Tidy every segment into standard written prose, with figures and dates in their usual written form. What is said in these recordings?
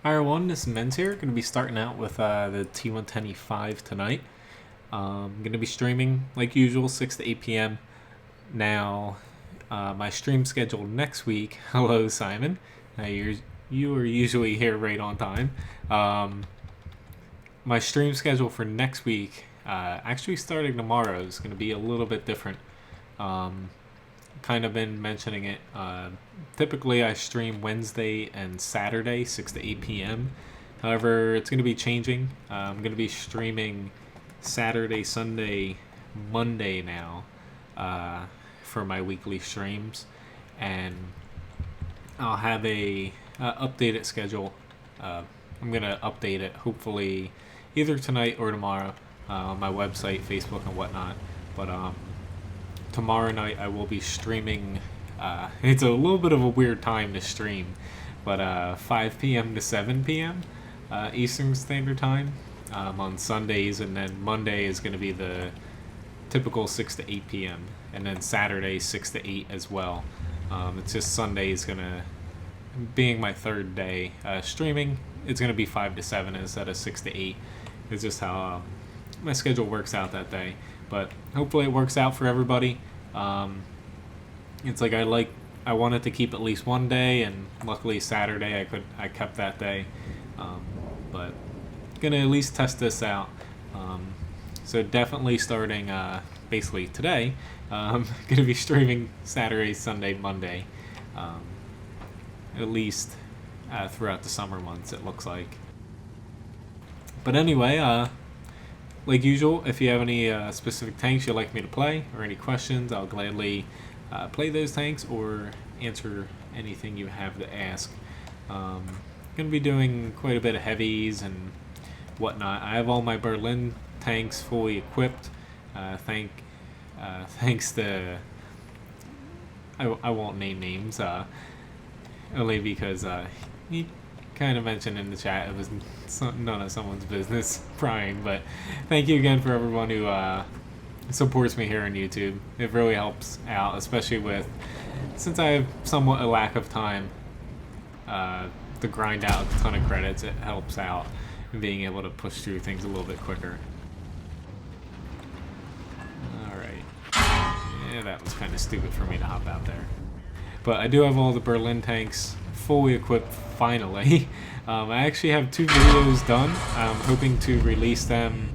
Hi everyone, this is Menz here. Going to be starting out with the T110E5 tonight. Going to be streaming like usual, 6 to 8 p.m. Now, my stream schedule next week. Hello, Simon. You are usually here right on time. My stream schedule for next week, actually starting tomorrow, is going to be a little bit different. Kind of been mentioning it. Typically, I stream Wednesday and Saturday, 6 to 8 p.m. However, it's going to be changing. I'm going to be streaming Saturday, Sunday, Monday now for my weekly streams, and I'll have a updated schedule. I'm going to update it hopefully either tonight or tomorrow on my website, Facebook, and whatnot. But tomorrow night I will be streaming. It's a little bit of a weird time to stream, but 5 p.m. to 7 p.m. Eastern Standard Time on Sundays, and then Monday is going to be the typical 6 to 8 p.m. and then Saturday 6 to 8 as well. It's just Sunday is going to, being my third day streaming, it's going to be 5 to 7 instead of 6 to 8. It's just how my schedule works out that day. But hopefully it works out for everybody. It's like I wanted to keep at least one day, and luckily Saturday I kept that day. But gonna at least test this out. So definitely starting basically today, gonna be streaming Saturday, Sunday, Monday, at least throughout the summer months, it looks like. But anyway, like usual, if you have any specific tanks you'd like me to play or any questions, I'll gladly play those tanks or answer anything you have to ask. Going to be doing quite a bit of heavies and whatnot. I have all my Berlin tanks fully equipped. Thanks to I won't name names only because he kind of mentioned in the chat it was none of someone's business prying, but thank you again for everyone who supports me here on YouTube. It really helps out, especially since I have somewhat a lack of time to grind out a ton of credits. It helps out in being able to push through things a little bit quicker. Alright. Yeah, that was kind of stupid for me to hop out there. But I do have all the Berlin tanks fully equipped finally. I actually have 2 videos done. I'm hoping to release them.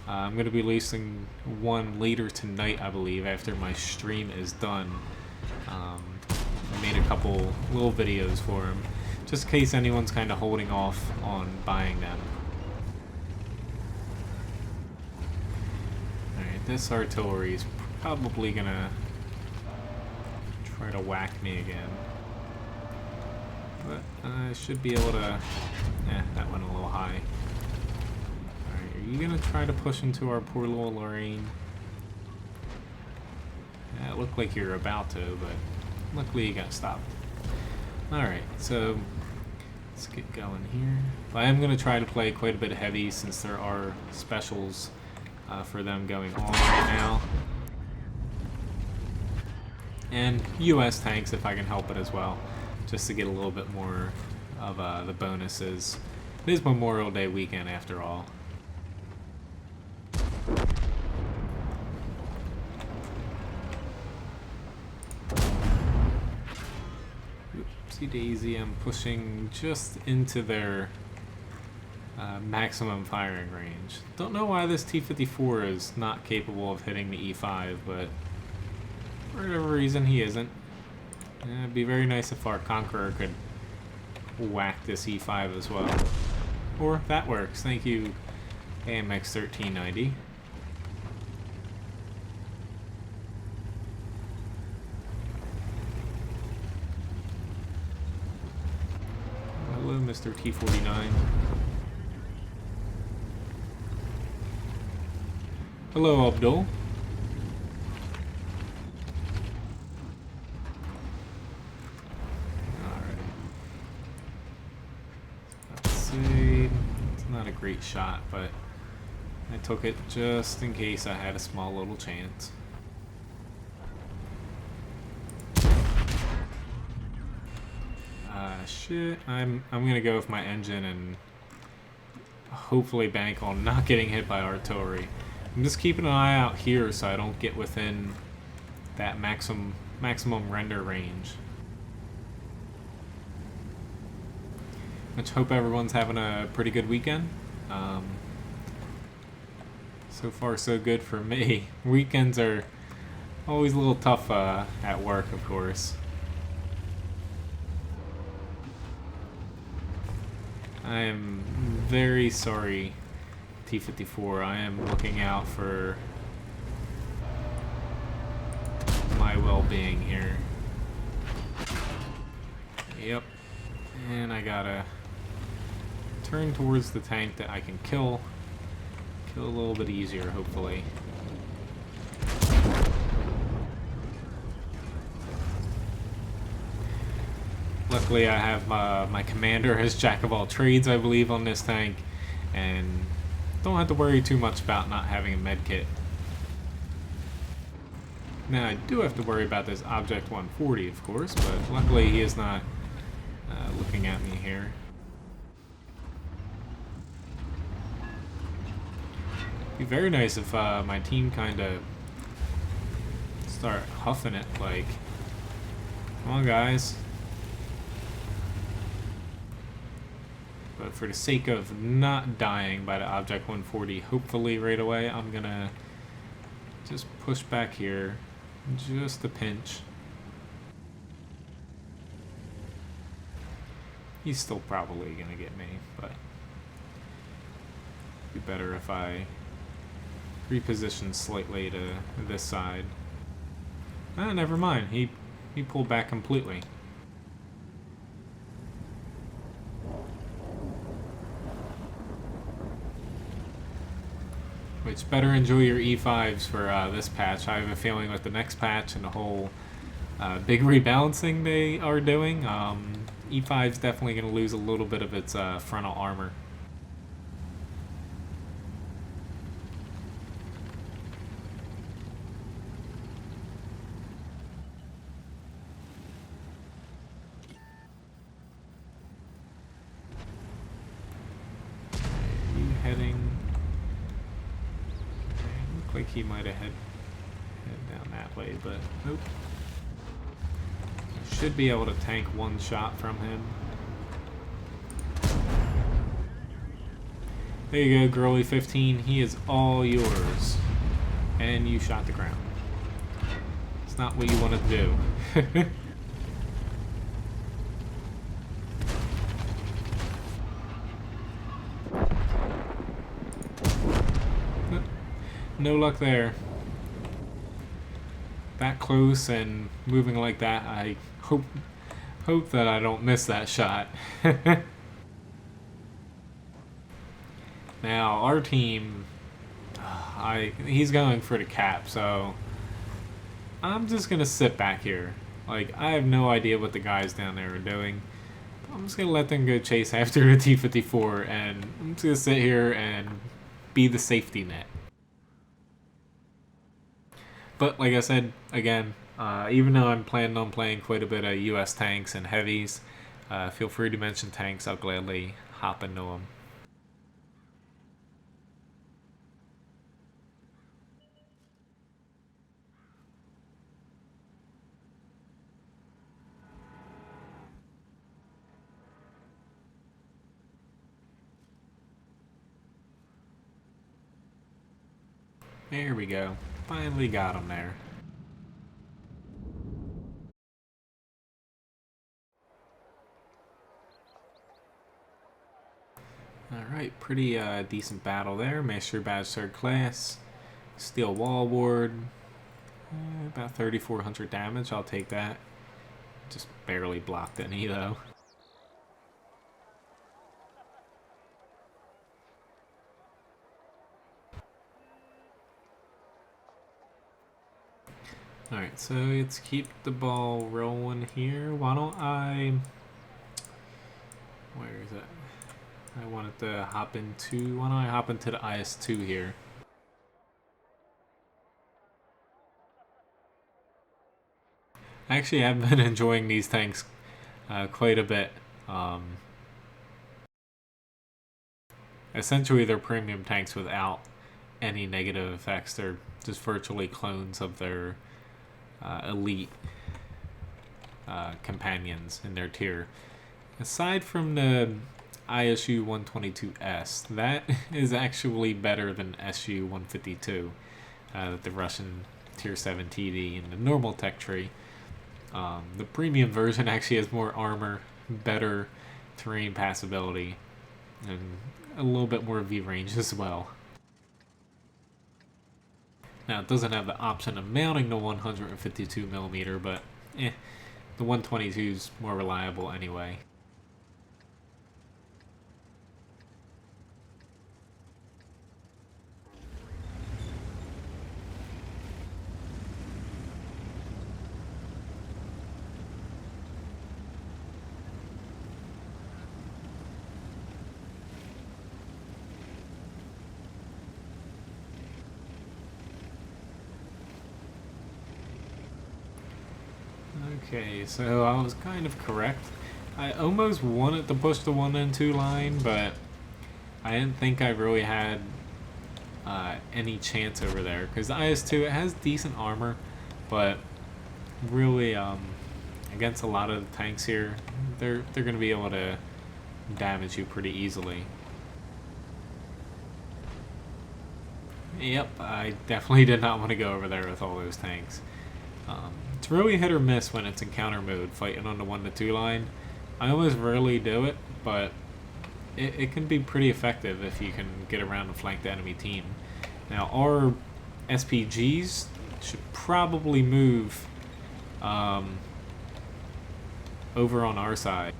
I'm going to be releasing one later tonight, I believe, after my stream is done. I made a couple little videos for them, just in case anyone's kind of holding off on buying them. Alright, this artillery is probably going to try to whack me again. But I should be able to... that went a little high. Alright, are you going to try to push into our poor little Lorraine? Yeah, it looked like you were about to, but luckily you got stopped. Alright, so let's get going here. But I am going to try to play quite a bit of heavy since there are specials for them going on right now. And US tanks if I can help it as well, just to get a little bit more of the bonuses. It is Memorial Day weekend after all. Oopsie daisy, I'm pushing just into their maximum firing range. Don't know why this T-54 is not capable of hitting the E5, but for whatever reason he isn't. It'd be very nice if our Conqueror could whack this E5 as well. Or that works. Thank you, AMX 1390. Hello, Mr. T49. Hello, Abdul. Not a great shot, but I took it just in case I had a small little chance. shit. I'm gonna go with my engine and hopefully bank on not getting hit by artillery. I'm just keeping an eye out here so I don't get within that maximum render range. Let's hope everyone's having a pretty good weekend. So far so good for me. Weekends are always a little tough at work, of course. I am very sorry, T-54. I am looking out for my well-being here. Yep. And I gotta turn towards the tank that I can kill a little bit easier, hopefully. Luckily, I have my commander as jack of all trades, I believe, on this tank, and don't have to worry too much about not having a med kit. Now, I do have to worry about this Object 140, of course, but luckily he is not looking at me here. It'd be very nice if my team kind of start huffing it, like, come on, guys. But for the sake of not dying by the Object 140, hopefully right away, I'm gonna just push back here, just a pinch. He's still probably gonna get me, but it'd be better if I reposition slightly to this side. Ah, never mind. He pulled back completely. Which, better enjoy your E5s for this patch. I have a feeling with the next patch and the whole big rebalancing they are doing, E5's definitely going to lose a little bit of its frontal armor. Are you heading? Looked like he might have head down that way, but nope. Should be able to tank one shot from him. There you go, Girly 15. He is all yours. And you shot the ground. It's not what you wanted to do. No luck there. That close and moving like that, I hope that I don't miss that shot. Now our team, he's going for the cap, so I'm just gonna sit back here. Like, I have no idea what the guys down there are doing. I'm just gonna let them go chase after a T-54, and I'm just gonna sit here and be the safety net. But like I said, again, even though I'm planning on playing quite a bit of US tanks and heavies, feel free to mention tanks. I'll gladly hop into them. There we go. Finally got him there. Alright, pretty decent battle there. Master Badge 3rd class. Steel wall ward. About 3,400 damage. I'll take that. Just barely blocked any though. Alright, so let's keep the ball rolling here. Why don't I... Where is it? I wanted to hop into... Why don't I hop into the IS-2 here? I actually have been enjoying these tanks quite a bit. Um, essentially, they're premium tanks without any negative effects. They're just virtually clones of their elite companions in their tier. Aside from the ISU 122S, that is actually better than SU 152, the Russian tier 7 TD in the normal tech tree. The premium version actually has more armor, better terrain passability, and a little bit more V range as well. Now, it doesn't have the option of mounting the 152mm, but the 122 is more reliable anyway. Okay, so I was kind of correct. I almost wanted to push the 1 and 2 line, but I didn't think I really had any chance over there. Because the IS-2, it has decent armor, but really, against a lot of the tanks here, they're going to be able to damage you pretty easily. Yep, I definitely did not want to go over there with all those tanks. It's really hit or miss when it's in counter mode, fighting on the 1 to 2 line. I almost rarely do it, but it can be pretty effective if you can get around and flank the enemy team. Now, our SPGs should probably move over on our side.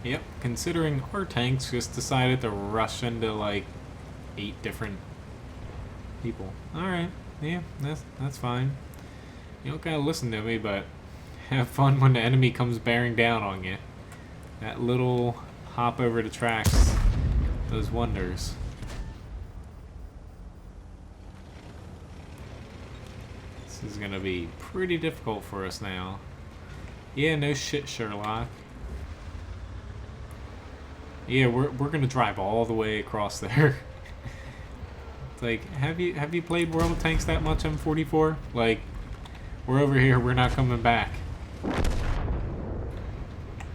Yep, considering our tanks just decided to rush into like 8 different people. Alright, yeah, that's fine. You don't gotta listen to me, but have fun when the enemy comes bearing down on you. That little hop over the tracks does wonders. This is gonna be pretty difficult for us now. Yeah, no shit, Sherlock. Yeah, we're gonna drive all the way across there. It's like, have you played World of Tanks that much, M44? Like, we're over here, we're not coming back.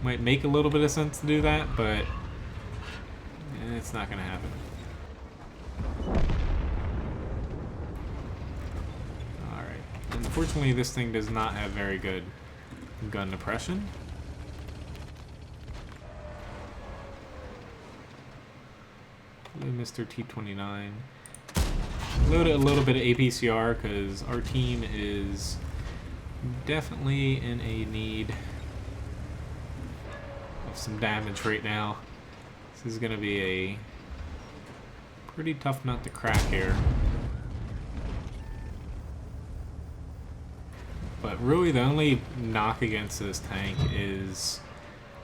Might make a little bit of sense to do that, but it's not gonna happen. Alright. Unfortunately, this thing does not have very good gun depression. Mr. T-29. Load a little bit of APCR because our team is definitely in a need of some damage right now. This is going to be a pretty tough nut to crack here. But really the only knock against this tank is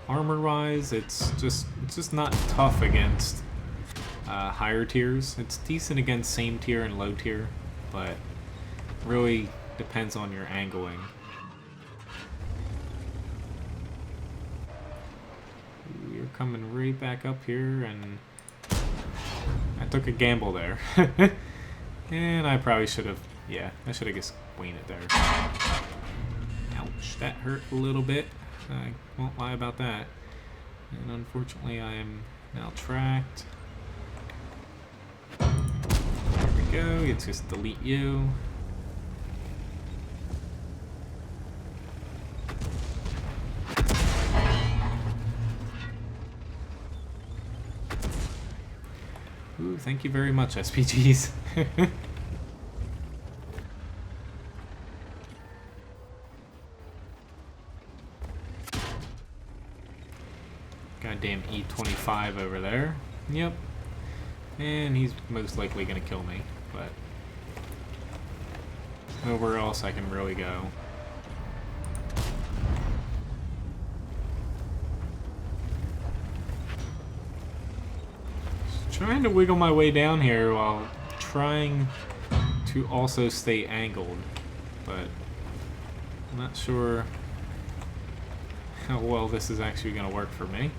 armor-wise, it's just not tough against higher tiers. It's decent against same tier and low tier, but really depends on your angling. You're coming right back up here, and I took a gamble there. And I probably should have, yeah, I should have just winged it there. Ouch, that hurt a little bit. I won't lie about that. And unfortunately I am now tracked. Go, let's just delete you. Ooh, thank you very much, SPGs. Goddamn E25 over there. Yep. And he's most likely gonna kill me, but nowhere else I can really go. trying to wiggle my way down here while trying to also stay angled, but I'm not sure how well this is actually going to work for me.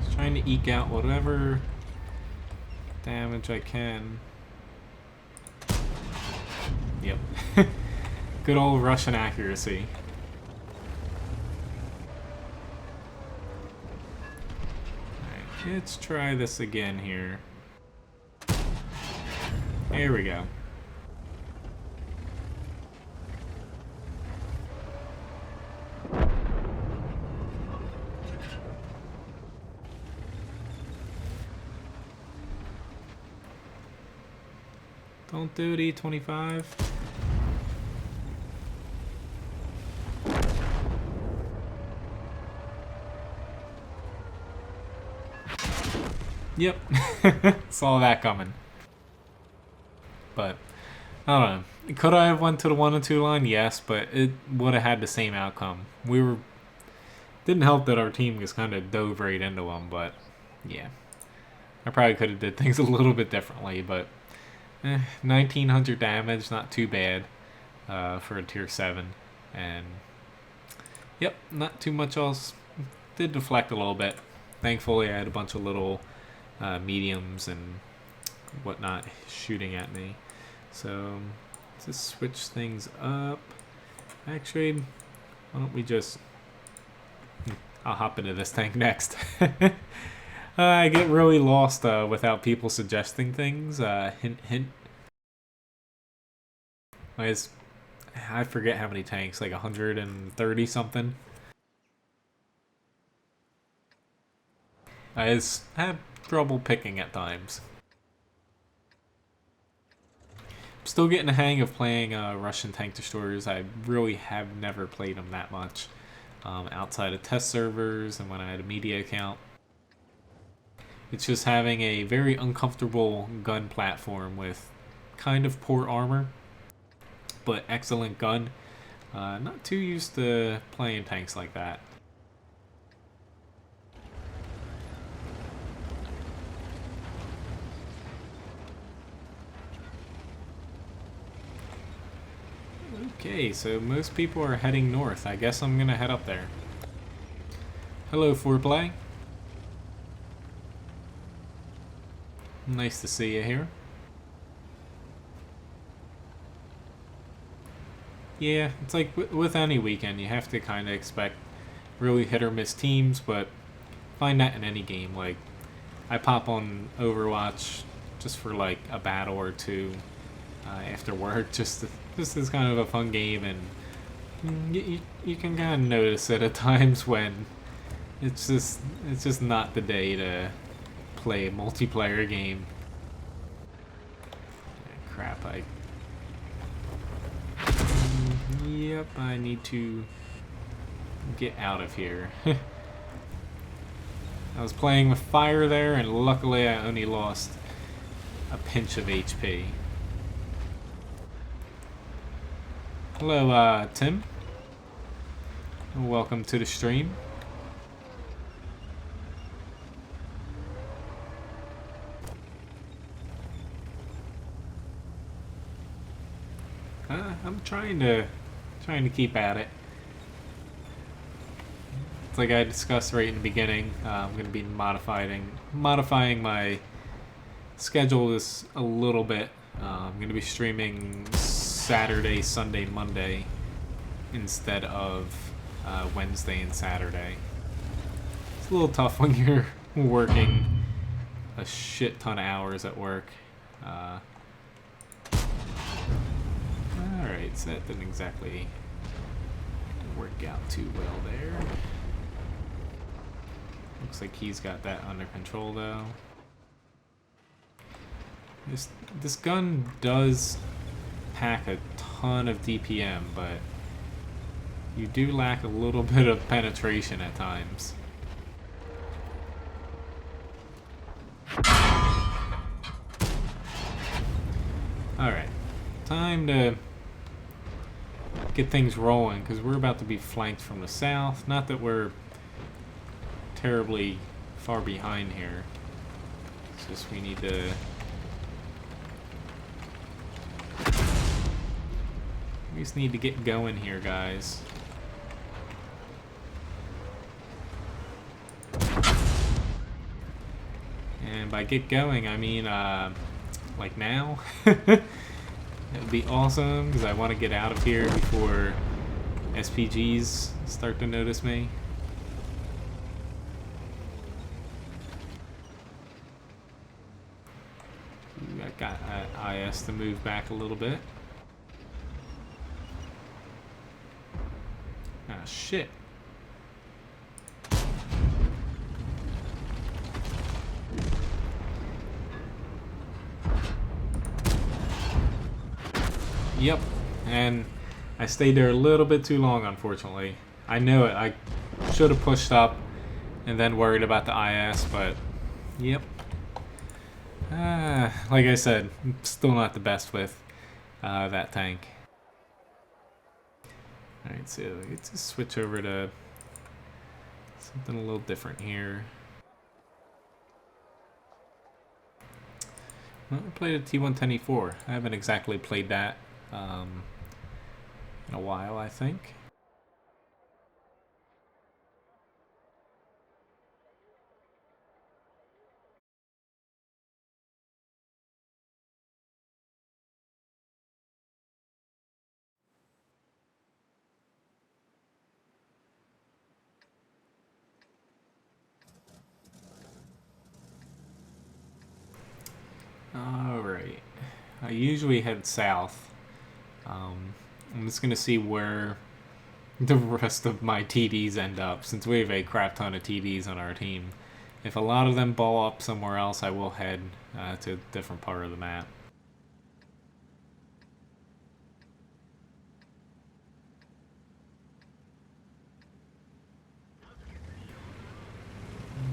Just trying to eke out whatever damage I can. Yep. Good old Russian accuracy. Alright, let's try this again here. There we go. Don't do it, E25. Yep. Saw that coming. But, I don't know. Could I have went to the 1 and 2 line? Yes, but it would have had the same outcome. Didn't help that our team just kind of dove right into them, but yeah. I probably could have did things a little bit differently, but 1900 damage, not too bad for a tier 7. And, yep, not too much else. Did deflect a little bit. Thankfully, I had a bunch of little mediums and whatnot shooting at me. So, let's just switch things up. Actually, why don't we just... I'll hop into this tank next. I get really lost without people suggesting things. Hint, hint. I forget how many tanks, like 130 something. I just have trouble picking at times. I'm still getting the hang of playing Russian tank destroyers. I really have never played them that much outside of test servers and when I had a media account. It's just having a very uncomfortable gun platform with kind of poor armor, but excellent gun. Not too used to playing tanks like that. Okay, so most people are heading north. I guess I'm gonna head up there. Hello, Foreplay. Nice to see you here. Yeah, it's like with any weekend, you have to kind of expect really hit or miss teams, but find that in any game. Like, I pop on Overwatch just for like a battle or two after work, just as kind of a fun game, and you can kind of notice it at times when it's just not the day to play a multiplayer game. Crap, yep, I need to get out of here. I was playing with fire there, and luckily I only lost a pinch of HP. Hello, Tim. Welcome to the stream. I'm trying to keep at it. It's like I discussed right in the beginning. I'm going to be modifying my schedule just a little bit. I'm going to be streaming Saturday, Sunday, Monday instead of Wednesday and Saturday. It's a little tough when you're working a shit ton of hours at work. Alright, so that didn't exactly work out too well there. Looks like he's got that under control though. This gun does pack a ton of DPM, but you do lack a little bit of penetration at times. Alright, time to get things rolling, because we're about to be flanked from the south. Not that we're terribly far behind here. It's just we need to... We just need to get going here, guys. And by get going, I mean, like now. That would be awesome, because I want to get out of here before SPGs start to notice me. I got IS to move back a little bit. Ah, shit. Yep, and I stayed there a little bit too long, unfortunately. I know it. I should have pushed up and then worried about the IS, but yep. Like I said, still not the best with that tank. Alright, so let's just switch over to something a little different here. Well, I played a T110E4. I haven't exactly played that in a while, I think. Alright. I usually head south. I'm just going to see where the rest of my TDs end up, since we have a crap ton of TDs on our team. If a lot of them ball up somewhere else, I will head to a different part of the map.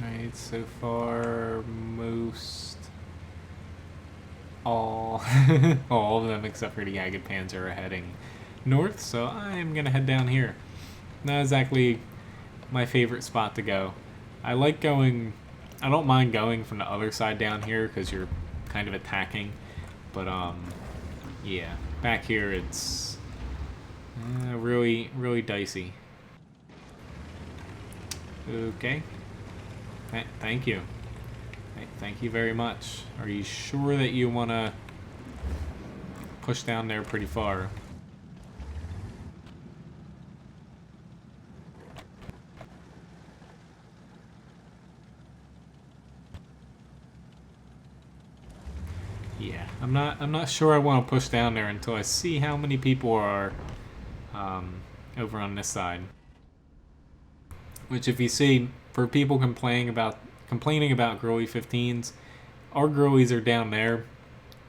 Alright, so far, all of them except for the Agate Panzer are heading north, so I'm gonna head down here. Not exactly my favorite spot to go. I don't mind going from the other side down here because you're kind of attacking, but yeah, back here it's really dicey. Okay, thank you. Thank you very much. Are you sure that you want to push down there pretty far? Yeah, I'm not sure I want to push down there until I see how many people are over on this side. Which, if you see, for people complaining about Growy 15s, our Growies are down there.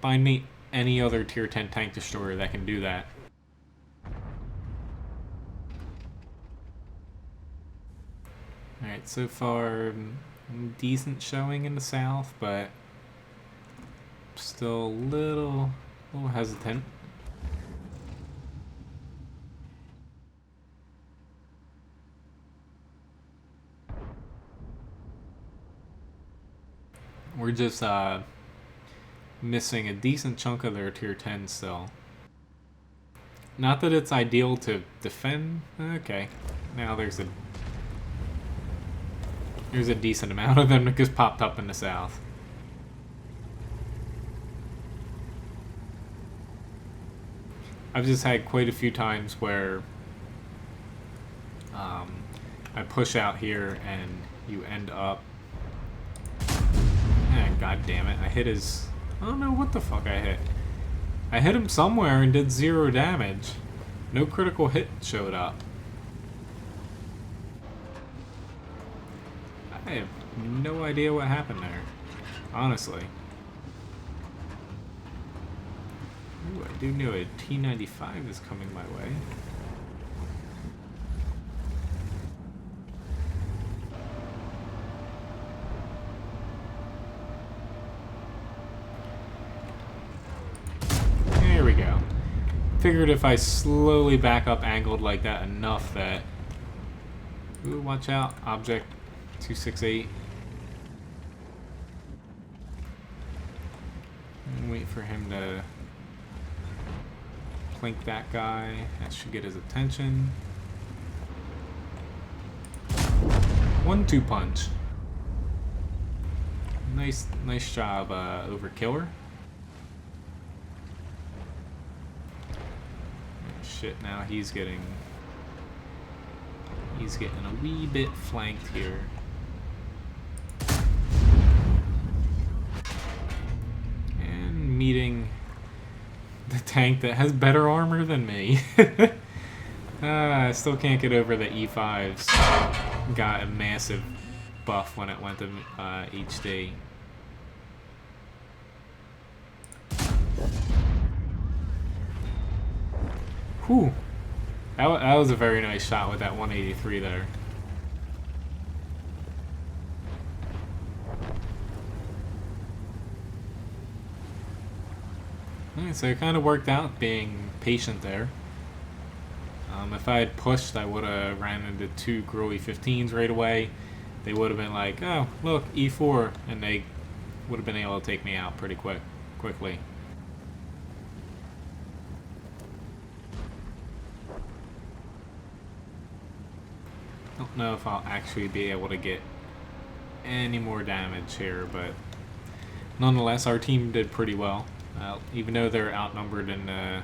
Find me any other tier 10 tank destroyer that can do that. Alright, so far decent showing in the south, but still a little hesitant. We're just missing a decent chunk of their tier 10 still. Not that it's ideal to defend. Okay, now there's a decent amount of them that just popped up in the south. I've just had quite a few times where I push out here and you end up... God damn it, I hit his... I don't know what the fuck I hit. I hit him somewhere and did 0 damage. No critical hit showed up. I have no idea what happened there, honestly. Ooh, I do know a T95 is coming my way. figured if I slowly back up angled like that enough that... Ooh, watch out. Object 268. Wait for him to plink that guy. That should get his attention. 1-2 punch. Nice job, overkiller. Shit, now he's getting a wee bit flanked here. And meeting the tank that has better armor than me. I still can't get over the E5's got a massive buff when it went to HD. Whew. That was a very nice shot with that 183 there. Alright, so it kind of worked out being patient there. If I had pushed, I would have ran into 2 Growy 15s right away. They would have been like, oh, look, E4, and they would have been able to take me out pretty quickly. Don't know if I'll actually be able to get any more damage here, but nonetheless, our team did pretty well. Even though they're outnumbered in the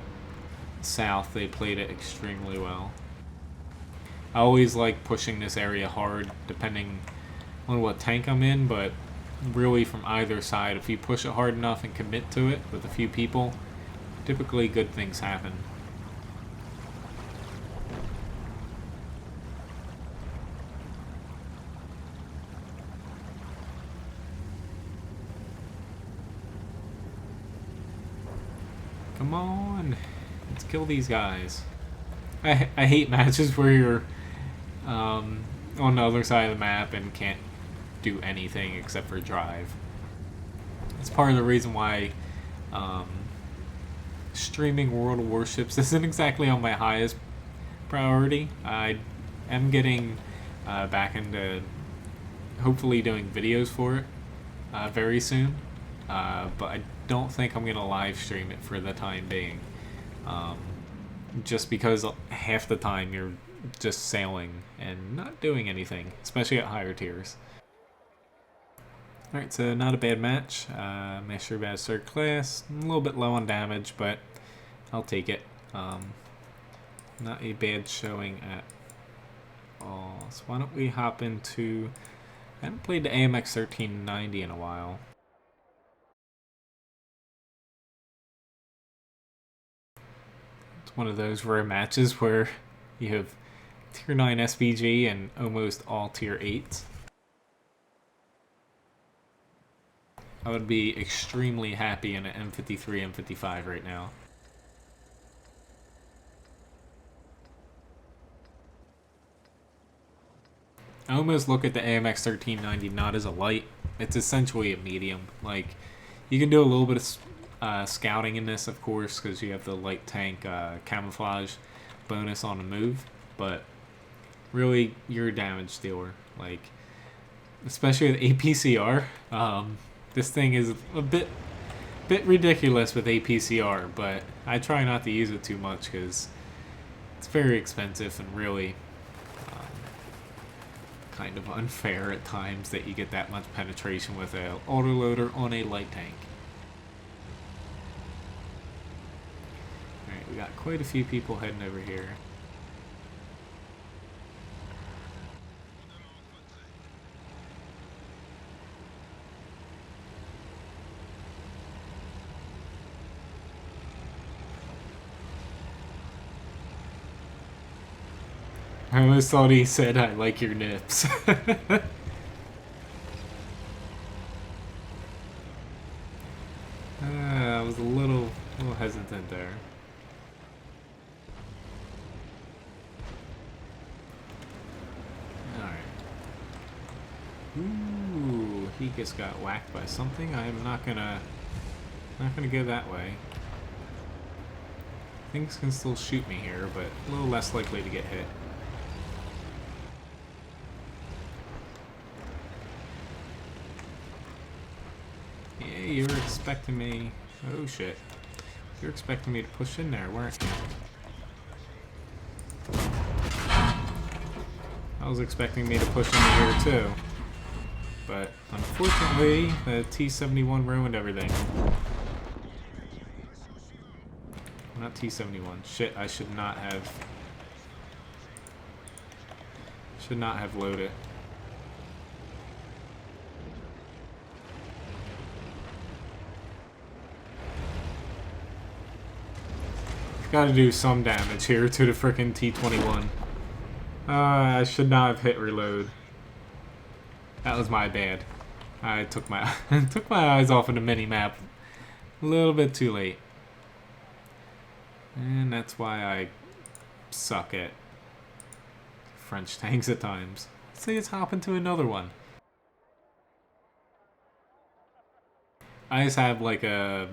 south, they played it extremely well. I always like pushing this area hard, depending on what tank I'm in, but really from either side, if you push it hard enough and commit to it with a few people, typically good things happen. Come on, let's kill these guys. I hate matches where you're on the other side of the map and can't do anything except for drive. It's part of the reason why streaming World of Warships isn't exactly on my highest priority. I am getting back into hopefully doing videos for it very soon, but I don't think I'm going to live stream it for the time being. Just because half the time you're just sailing and not doing anything, especially at higher tiers. Alright, so not a bad match. Master Bastard class, a little bit low on damage, but I'll take it. Not a bad showing at all. So why don't we hop into... I haven't played the AMX 1390 in a while. One of those rare matches where you have tier 9 SVG and almost all tier 8s. I would be extremely happy in an M53, M55 right now. I almost look at the AMX 1390 not as a light. It's essentially a medium. Like, you can do a little bit of scouting in this, of course, because you have the light tank camouflage bonus on the move, but really you're a damage dealer. Like, especially with APCR, this thing is a bit ridiculous with APCR, but I try not to use it too much because it's very expensive and really kind of unfair at times that you get that much penetration with an autoloader on a light tank. We got quite a few people heading over here. I almost thought he said, "I like your nips." I was a little hesitant there. Ooh, he just got whacked by something. I am not gonna go that way. Things can still shoot me here, but a little less likely to get hit. Yeah, you were expecting me... Oh shit. You're expecting me to push in there, weren't you? I was expecting me to push in here too. But unfortunately, the T-71 ruined everything. Not T-71. Shit, I should not have... Should not have loaded. Gotta do some damage here to the frickin' T-21. I should not have hit reload. That was my bad. I took my took my eyes off of the mini-map a little bit too late. And that's why I suck at French tanks at times. See, let's hop into another one. I just have like a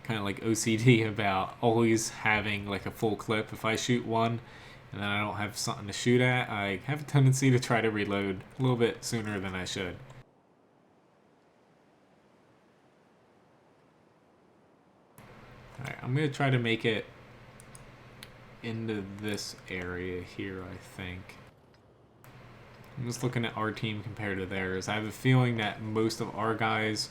kind of like OCD about always having like a full clip. If I shoot one and then I don't have something to shoot at, I have a tendency to try to reload a little bit sooner than I should. Alright, I'm going to try to make it into this area here, I think. I'm just looking at our team compared to theirs. I have a feeling that most of our guys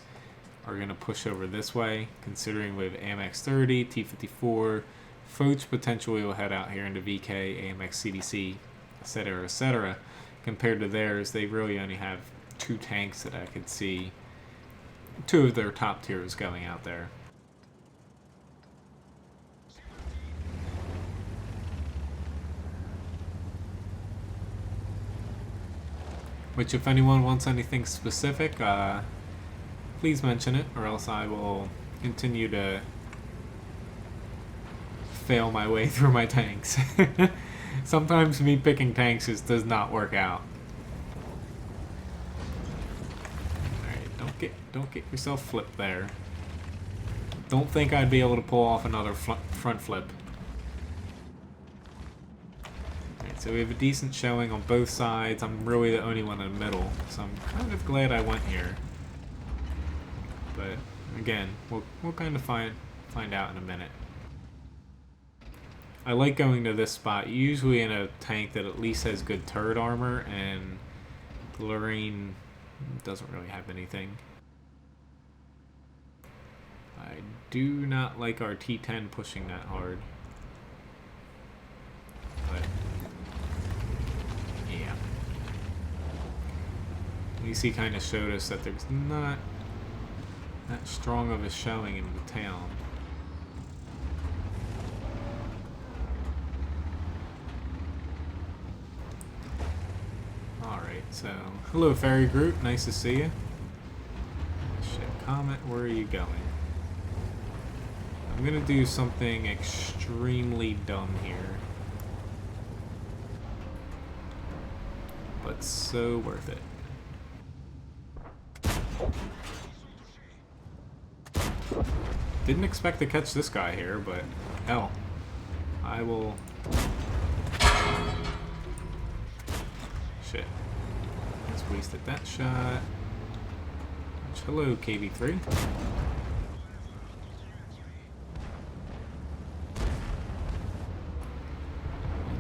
are going to push over this way, considering we have AMX 30, T54, Foch potentially will head out here into VK, AMX CDC, etc., etc. Compared to theirs, they really only have 2 tanks that I could see 2 of their top tiers going out there. Which, if anyone wants anything specific, please mention it, or else I will continue to fail my way through my tanks. Sometimes me picking tanks just does not work out. Alright, don't get yourself flipped there. Don't think I'd be able to pull off another front flip. Alright, so we have a decent showing on both sides. I'm really the only one in the middle, so I'm kind of glad I went here. But again, we'll kind of find out in a minute. I like going to this spot, usually in a tank that at least has good turret armor, and Lorraine doesn't really have anything. I do not like our T10 pushing that hard. But yeah. UC kind of showed us that there's not that strong of a showing in the town. Alright, so hello ferry group, nice to see you. Shit, Comet, where are you going? I'm gonna do something extremely dumb here. But so worth it. Didn't expect to catch this guy here, but hell, I will... Shit. Just wasted that shot. Hello, KV3.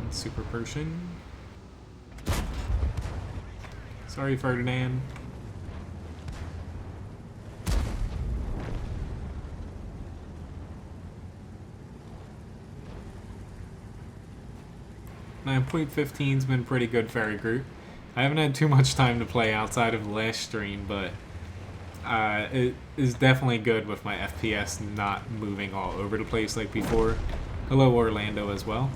And Super Persian. Sorry, Ferdinand. .15's been pretty good ferry group. I haven't had too much time to play outside of the last stream, but it is definitely good with my FPS not moving all over the place like before. Hello, Orlando, as well.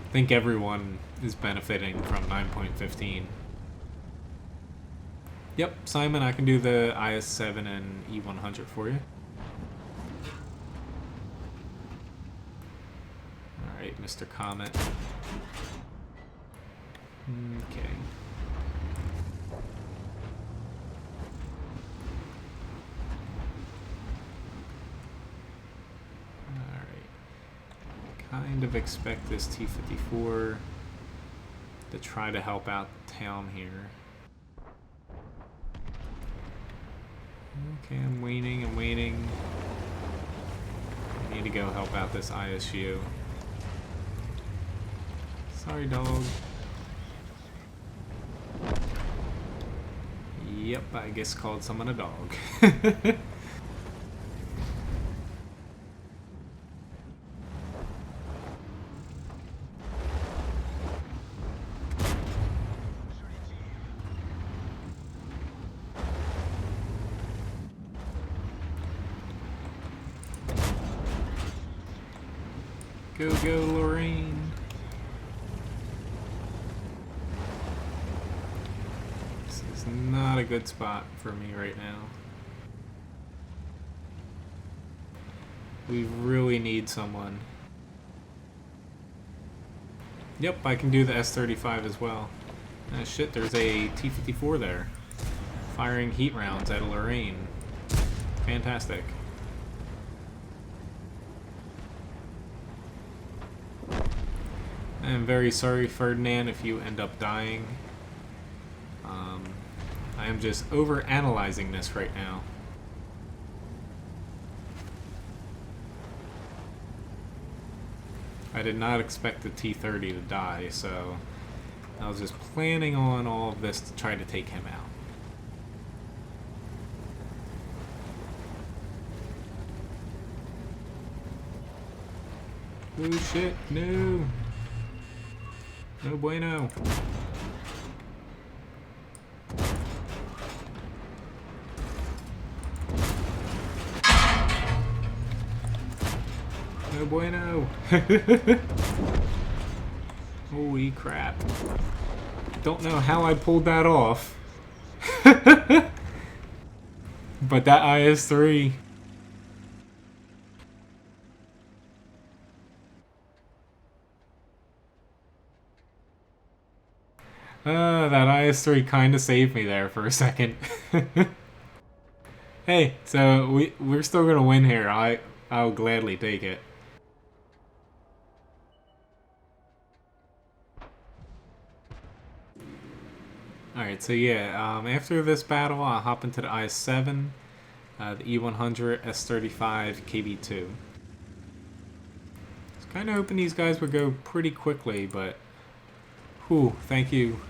I think everyone is benefiting from 9.15. Yep, Simon, I can do the IS-7 and E100 for you. Alright, Mr. Comet. Okay. kind of expect this T-54 to try to help out town here. Okay, I'm waiting. I need to go help out this ISU. Sorry, dog. Yep, I guess called someone a dog. Go, Lorraine. This is not a good spot for me right now. We really need someone. Yep, I can do the S-35 as well. Ah, shit, there's a T-54 there. Firing heat rounds at Lorraine. Fantastic. I'm very sorry, Ferdinand, if you end up dying. I am just over-analyzing this right now. I did not expect the T-30 to die, so I was just planning on all of this to try to take him out. Oh shit, no! No bueno. No bueno. Holy crap. Don't know how I pulled that off. But that IS-3. That IS-3 kind of saved me there for a second. Hey, so we're still gonna win here. I'll gladly take it. Alright, so yeah, after this battle, I'll hop into the IS-7, the E-100, S-35, KB-2. I was kind of hoping these guys would go pretty quickly, but whew, thank you.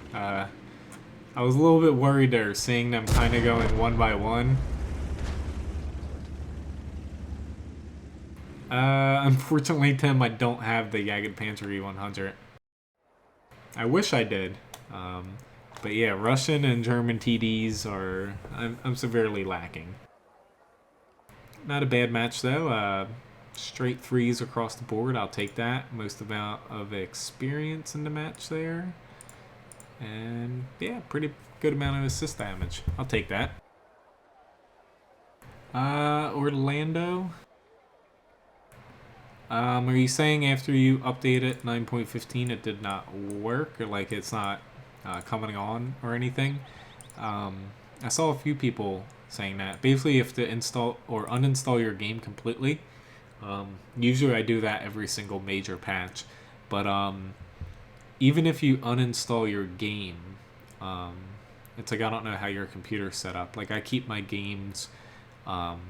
I was a little bit worried there, seeing them kind of going one by one. Unfortunately, Tim, I don't have the Jagdpanzer E-100. I wish I did. But yeah, Russian and German TDs are... I'm severely lacking. Not a bad match, though. Straight threes across the board. I'll take that. Most amount of experience in the match there. And yeah, pretty good amount of assist damage. I'll take that. Orlando. Are you saying after you updated 9.15 it did not work? Or like it's not coming on or anything? I saw a few people saying that. Basically, you have to install or uninstall your game completely. Usually I do that every single major patch. But even if you uninstall your game, it's like I don't know how your computer's set up. Like I keep my games on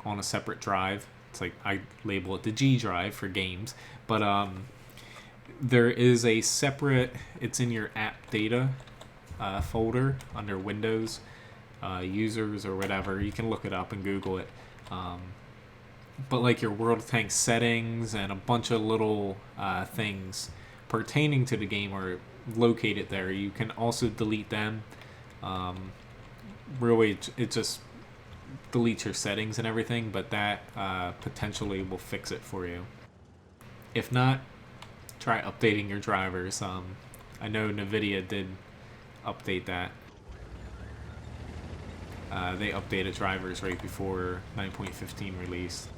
a separate drive. It's like I label it the G drive for games. But there is a separate, it's in your app data folder under Windows, users or whatever. You can look it up and Google it. But like your World of Tanks settings and a bunch of little things pertaining to the game are located there. You can also delete them. Really, it just deletes your settings and everything, but that potentially will fix it for you. If not, try updating your drivers. I know NVIDIA did update that. They updated drivers right before 9.15 released.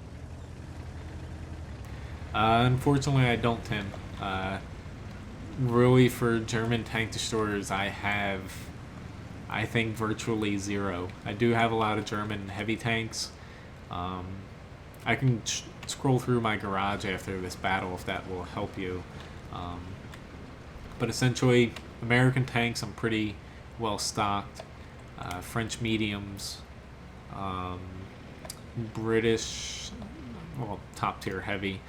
Unfortunately, I don't, Tim. Really, for German tank destroyers, I have, I think, virtually zero. I do have a lot of German heavy tanks. I can scroll through my garage after this battle if that will help you. But essentially, American tanks, I'm pretty well stocked. French mediums, British, well, top tier heavy,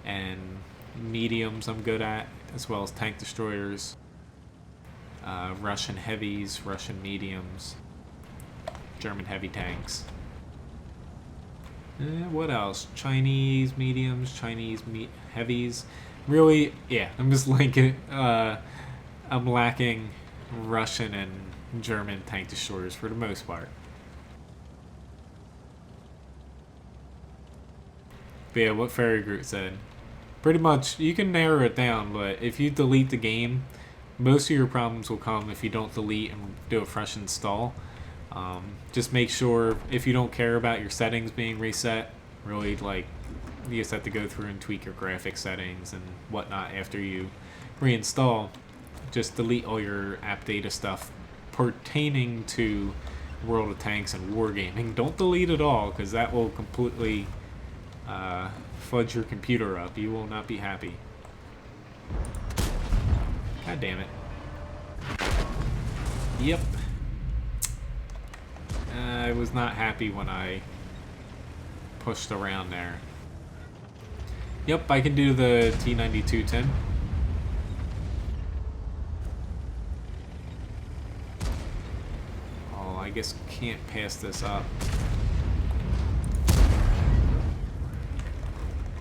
and mediums I'm good at, as well as tank destroyers. Russian heavies, Russian mediums, German heavy tanks. What else? Chinese mediums, Chinese heavies. Really, yeah, I'm just linking. I'm lacking Russian and German tank destroyers for the most part. But yeah, what Fairy Groot said. Pretty much, you can narrow it down, but if you delete the game, most of your problems will come if you don't delete and do a fresh install. Just make sure, if you don't care about your settings being reset, really, like, you just have to go through and tweak your graphic settings and whatnot after you reinstall. Just delete all your app data stuff pertaining to World of Tanks and Wargaming. Don't delete it all, because that will completely fudge your computer up. You will not be happy. God damn it. Yep. I was not happy when I pushed around there. Yep, I can do the T9210. Oh, I guess can't pass this up.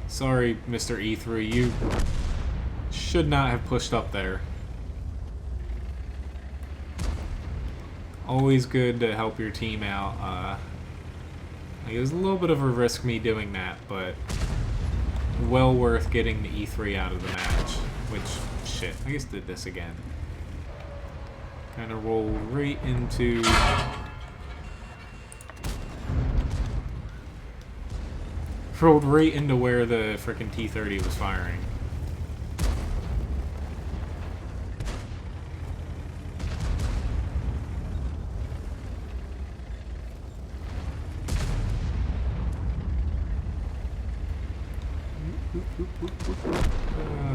Sorry, Mr. E3, you should not have pushed up there. Always good to help your team out. It was a little bit of a risk me doing that, but well worth getting the E3 out of the match. Which, shit, I just did this again. Kind of roll right into... Rolled right into where the frickin' T-30 was firing.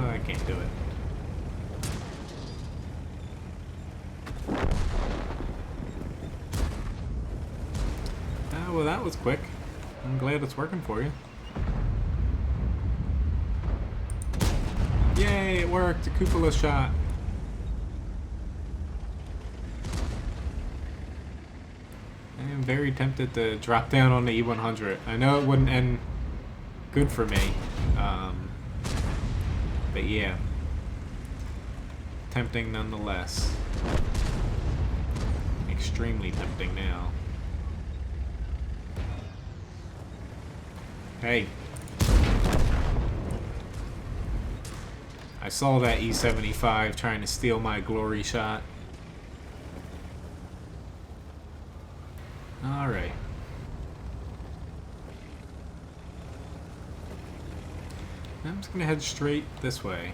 I can't do it. Well, that was quick. I'm glad it's working for you. Yay, it worked! A cupola shot. I am very tempted to drop down on the E100. I know it wouldn't end good for me. But yeah. Tempting nonetheless. Extremely tempting now. Hey. I saw that E75 trying to steal my glory shot. Alright. I'm just gonna head straight this way.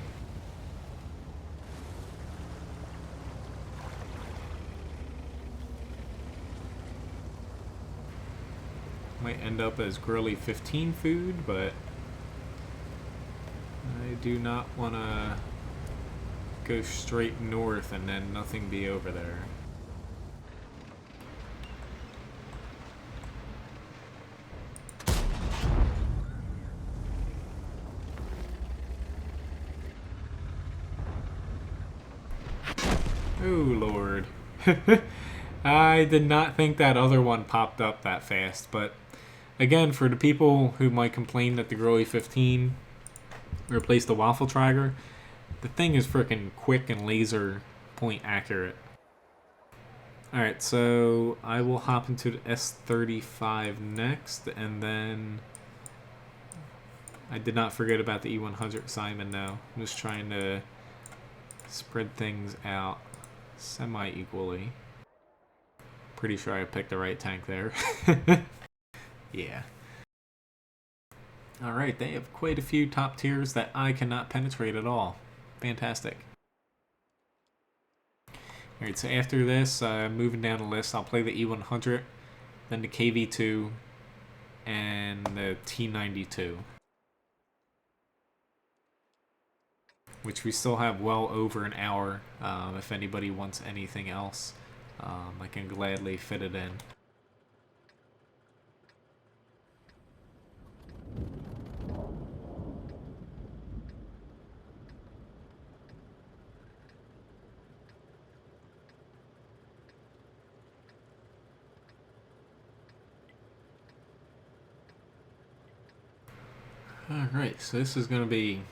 Might end up as Grilly 15 food, but I do not want to go straight north and then nothing be over there. Oh, Lord. I did not think that other one popped up that fast, but again, for the people who might complain that the Grilly 15 replaced the Waffle Trigger, the thing is freaking quick and laser point accurate. Alright, so I will hop into the S35 next, and then I did not forget about the E100 Simon now. I'm just trying to spread things out semi-equally. Pretty sure I picked the right tank there. Yeah. Alright, they have quite a few top tiers that I cannot penetrate at all. Fantastic. Alright, so after this, moving down the list, I'll play the E100, then the KV2, and the T92. which we still have well over an hour. If anybody wants anything else, I can gladly fit it in. Alright, so this is going to be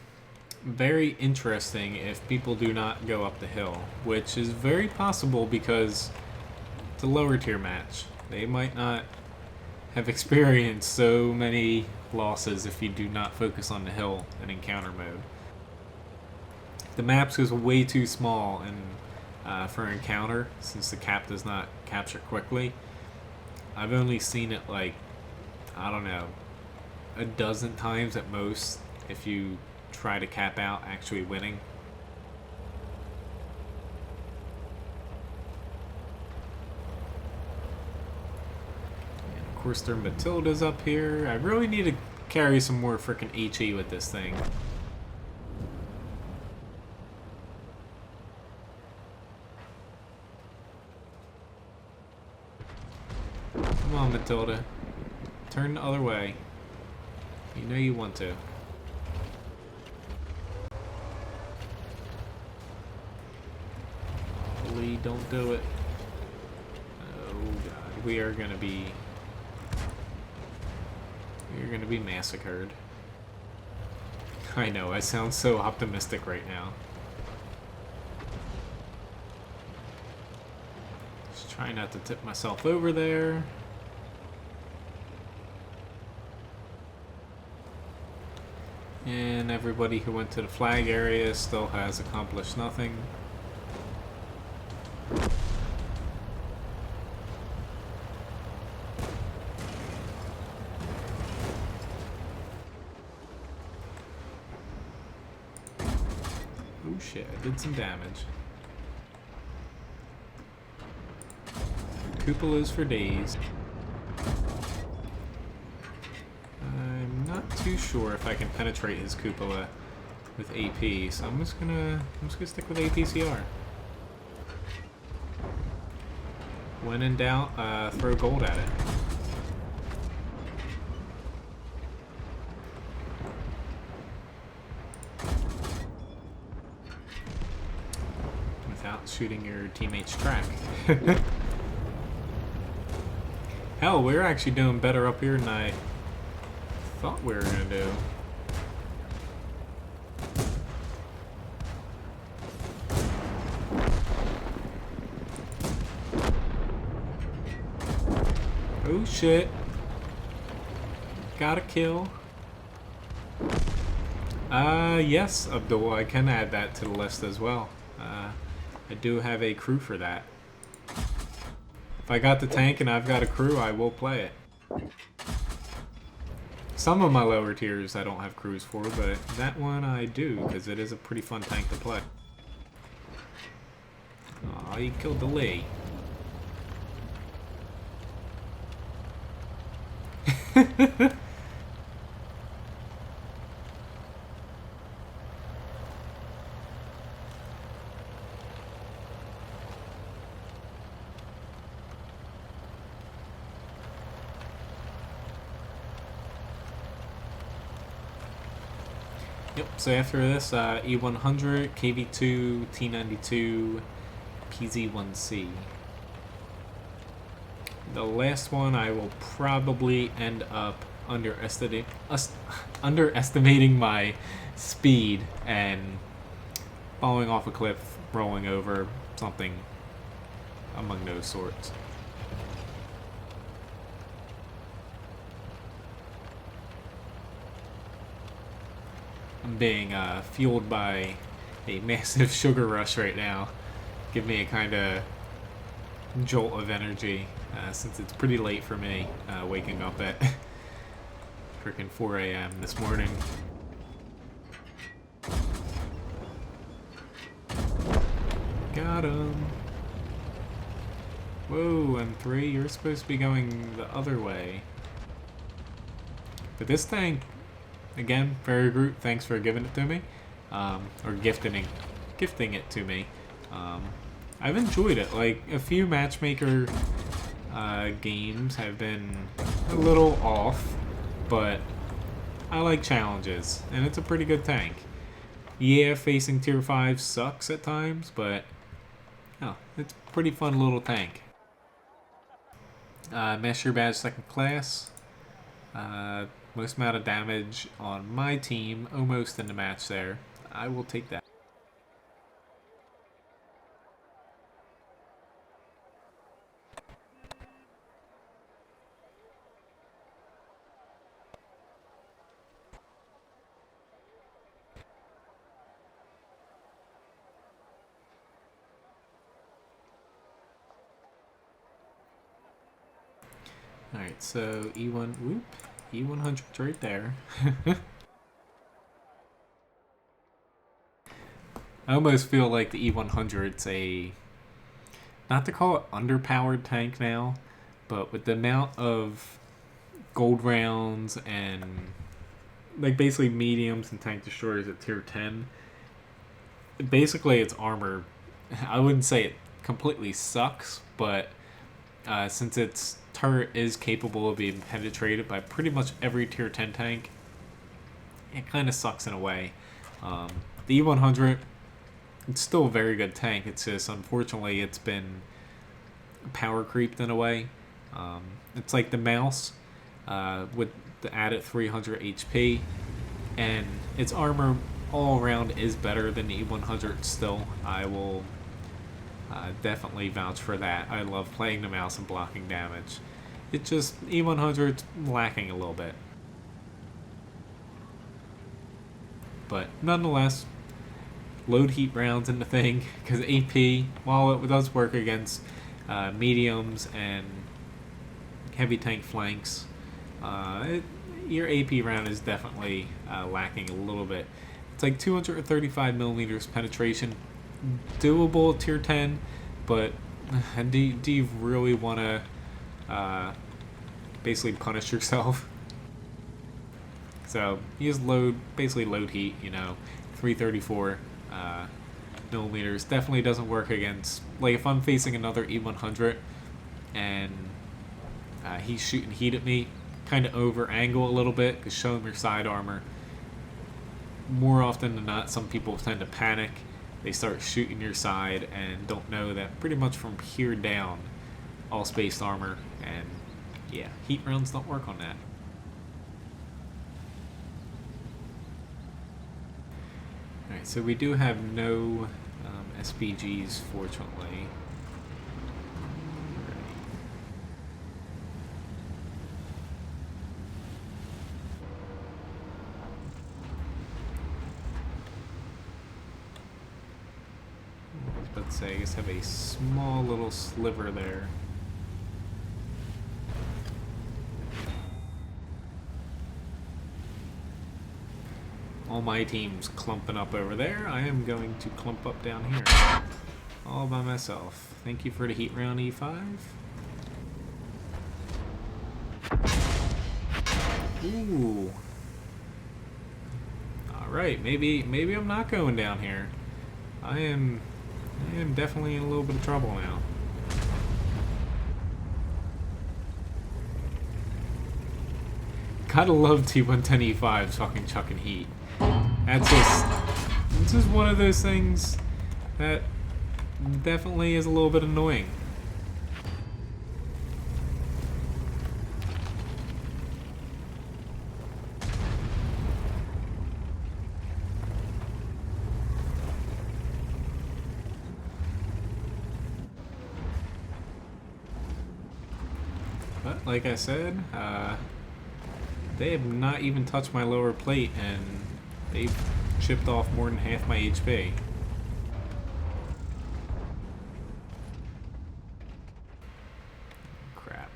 very interesting if people do not go up the hill, which is very possible because it's a lower tier match. They might not have experienced so many losses if you do not focus on the hill in encounter mode. The map's is way too small for encounter since the cap does not capture quickly. I've only seen it like, I don't know, a dozen times at most if you try to cap out actually winning. And of course their Matilda's up here. I really need to carry some more freaking HE with this thing. Come on, Matilda. Turn the other way. You know you want to. Holy, don't do it. Oh god, we are gonna be massacred. I know, I sound so optimistic right now. Just try not to tip myself over there. And everybody who went to the flag area still has accomplished nothing. Oh shit, I did some damage. Cupolas for days. I'm not too sure if I can penetrate his cupola with AP, so I'm just gonna stick with APCR. When in doubt, throw gold at it. Without shooting your teammate's track. Hell, we're actually doing better up here than I thought we were gonna do. Oh shit. Got a kill. Yes, Abdul, I can add that to the list as well. I do have a crew for that. If I got the tank and I've got a crew, I will play it. Some of my lower tiers I don't have crews for, but that one I do, because it is a pretty fun tank to play. Aw, he killed the Lee. Yep, so after this, E100, KV2, T92, PZ1C. The last one I will probably end up underestimating my speed and falling off a cliff, rolling over, something among those sorts. I'm being fueled by a massive sugar rush right now. Give me a kind of jolt of energy since it's pretty late for me waking up at freaking 4 a.m. this morning. Got him. Whoa, M3, you're supposed to be going the other way. But this tank, again, Fairy Group, thanks for giving it to me. or gifting it to me. I've enjoyed it. Like, a few matchmaker games have been a little off, but I like challenges, and it's a pretty good tank. Yeah, facing tier 5 sucks at times, but oh, it's a pretty fun little tank. Master badge 2nd class. Most amount of damage on my team, almost in the match there. I will take that. Alright, so E1, whoop, E100's right there. I almost feel like the E100's a, not to call it underpowered tank now, but with the amount of gold rounds and like basically mediums and tank destroyers at tier 10, basically its armor, I wouldn't say it completely sucks, but since its turret is capable of being penetrated by pretty much every tier 10 tank, it kind of sucks in a way. The E100, it's still a very good tank. It's just, unfortunately, it's been power creeped in a way. It's like the mouse with the added 300 HP, and its armor all around is better than the E100 still. I will definitely vouch for that. I love playing the mouse and blocking damage. It's just E100's lacking a little bit. But nonetheless, load heat rounds in the thing, because AP, while it does work against mediums and heavy tank flanks, your AP round is definitely lacking a little bit. It's like 235 millimeters penetration, doable at tier 10, but do you really want to basically punish yourself? So use basically load heat, 334 millimeters. Definitely doesn't work against, like, if I'm facing another E100 and he's shooting heat at me, kind of over angle a little bit, because show him your side armor. More often than not, some people tend to panic. They start shooting your side and don't know that pretty much from here down, all spaced armor, and yeah, heat rounds don't work on that. Alright, so we do have no SPGs, fortunately. Let's say I guess have a small little sliver there. All my team's clumping up over there. I am going to clump up down here. All by myself. Thank you for the heat round, E5. Ooh. Alright, maybe I'm not going down here. I am definitely in a little bit of trouble now. Gotta love T110E5's fucking chucking heat. It's just one of those things that definitely is a little bit annoying. But like I said, they have not even touched my lower plate, and they've chipped off more than half my HP. Crap.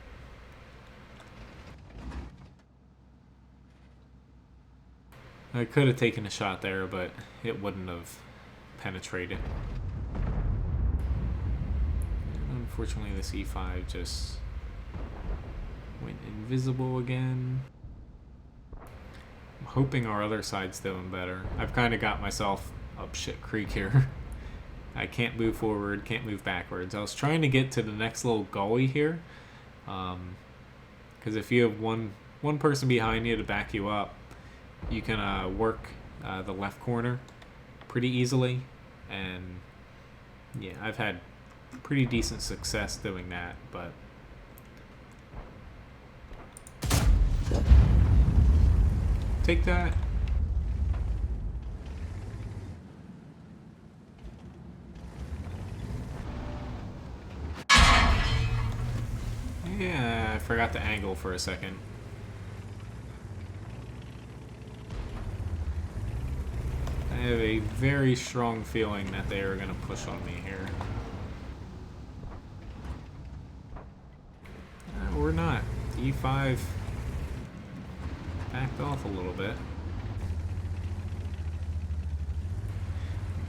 I could have taken a shot there, but it wouldn't have penetrated. Unfortunately, this E5 just went invisible again. I'm hoping our other side's doing better. I've kind of got myself up shit creek here. I can't move forward, can't move backwards. I was trying to get to the next little gully here, because if you have one person behind you to back you up, you can work the left corner pretty easily, and yeah, I've had pretty decent success doing that. But take that. Yeah, I forgot to angle for a second. I have a very strong feeling that they are going to push on me here. Or not. E5 backed off a little bit.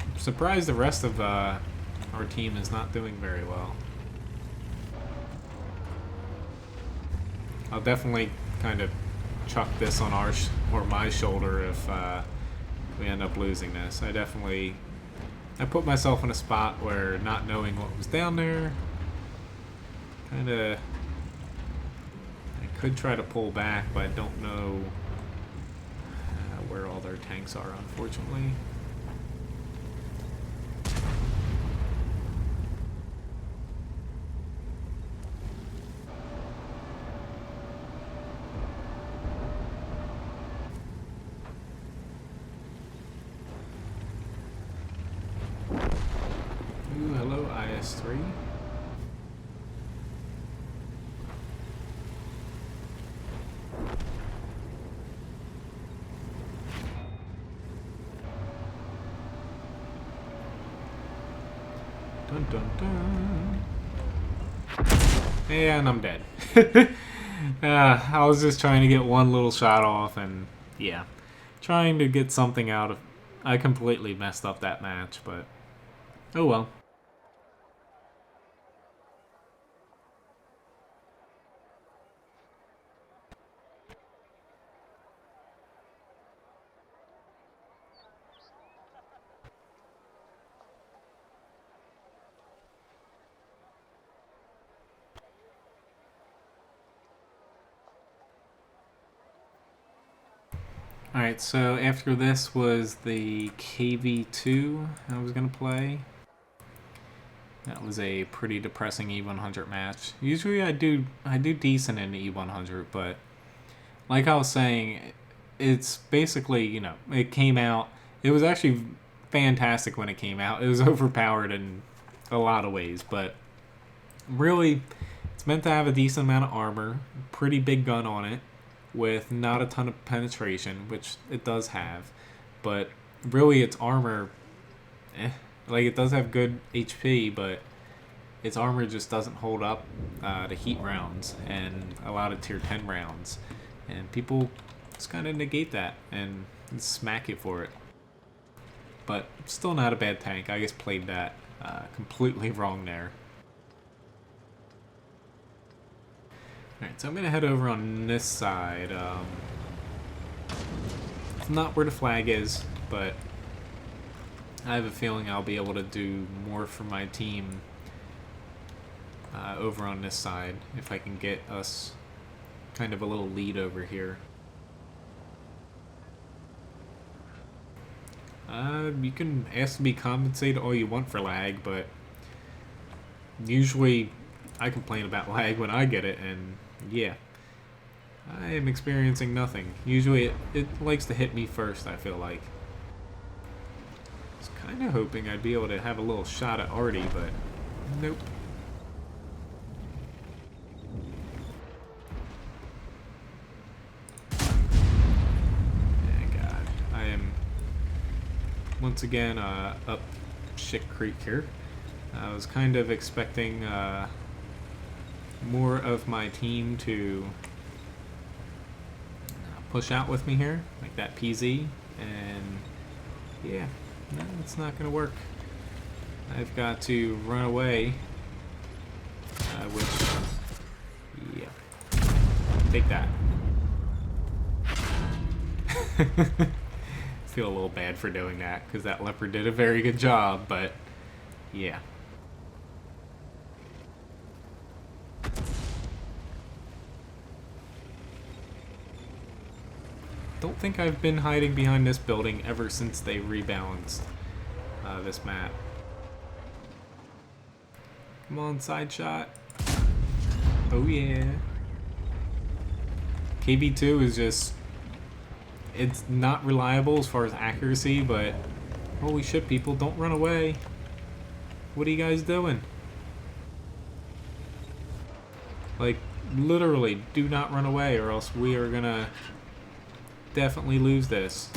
I'm surprised the rest of our team is not doing very well. I'll definitely kind of chuck this on or my shoulder if we end up losing this. I put myself in a spot where not knowing what was down there, I could try to pull back, but I don't know where all their tanks are, unfortunately. Ooh, hello, IS-3. Dun dun dun. And I'm dead. I was just trying to get one little shot off, and yeah, trying to get something out of. I completely messed up that match, but oh well. Alright, so after this was the KV2 I was going to play. That was a pretty depressing E100 match. Usually I do decent in the E100, but like I was saying, it's basically, you know, it came out. It was actually fantastic when it came out. It was overpowered in a lot of ways, but really, it's meant to have a decent amount of armor, pretty big gun on it, with not a ton of penetration, which it does have, but really its armor, like it does have good HP, but its armor just doesn't hold up to heat rounds and a lot of tier 10 rounds, and people just kind of negate that and smack you for it. But still not a bad tank. I just played that completely wrong there. Alright, so I'm going to head over on this side. It's not where the flag is, but I have a feeling I'll be able to do more for my team over on this side if I can get us kind of a little lead over here. You can ask to be compensated all you want for lag, but usually I complain about lag when I get it, and yeah, I am experiencing nothing. Usually it likes to hit me first, I feel like. I was kind of hoping I'd be able to have a little shot at Artie, but nope. Yeah, God. I am once again up shit creek here. I was kind of expecting more of my team to push out with me here, like that PZ, and yeah, no, it's not going to work. I've got to run away, which, yeah, take that. Feel a little bad for doing that because that leopard did a very good job, but yeah. Don't think I've been hiding behind this building ever since they rebalanced this map. Come on, side shot. Oh yeah. KB2 is just... it's not reliable as far as accuracy, but holy shit, people, don't run away. What are you guys doing? Like, literally, do not run away or else we are gonna definitely lose this.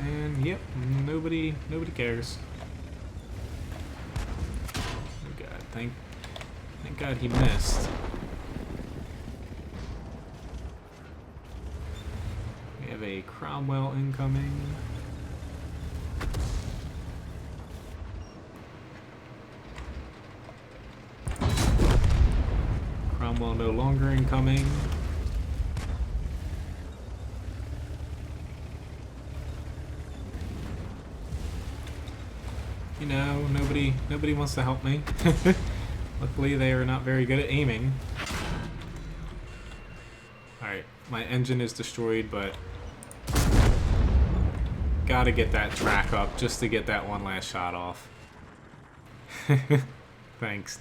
And yep, nobody cares. Oh god, thank god he missed. We have a Cromwell incoming. Cromwell no longer incoming. You know, nobody wants to help me. Luckily, they are not very good at aiming. Alright, my engine is destroyed, but gotta get that track up just to get that one last shot off. Thanks,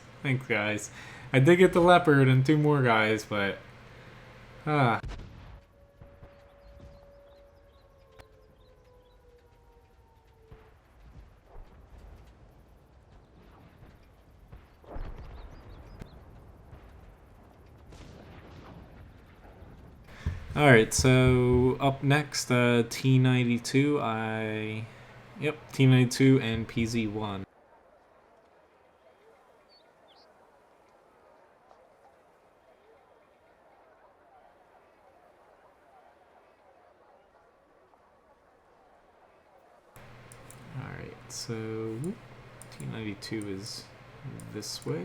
guys. I did get the leopard and 2 more guys, but Alright, so up next, T92, T92 and PZ1. Alright, so T92 is this way.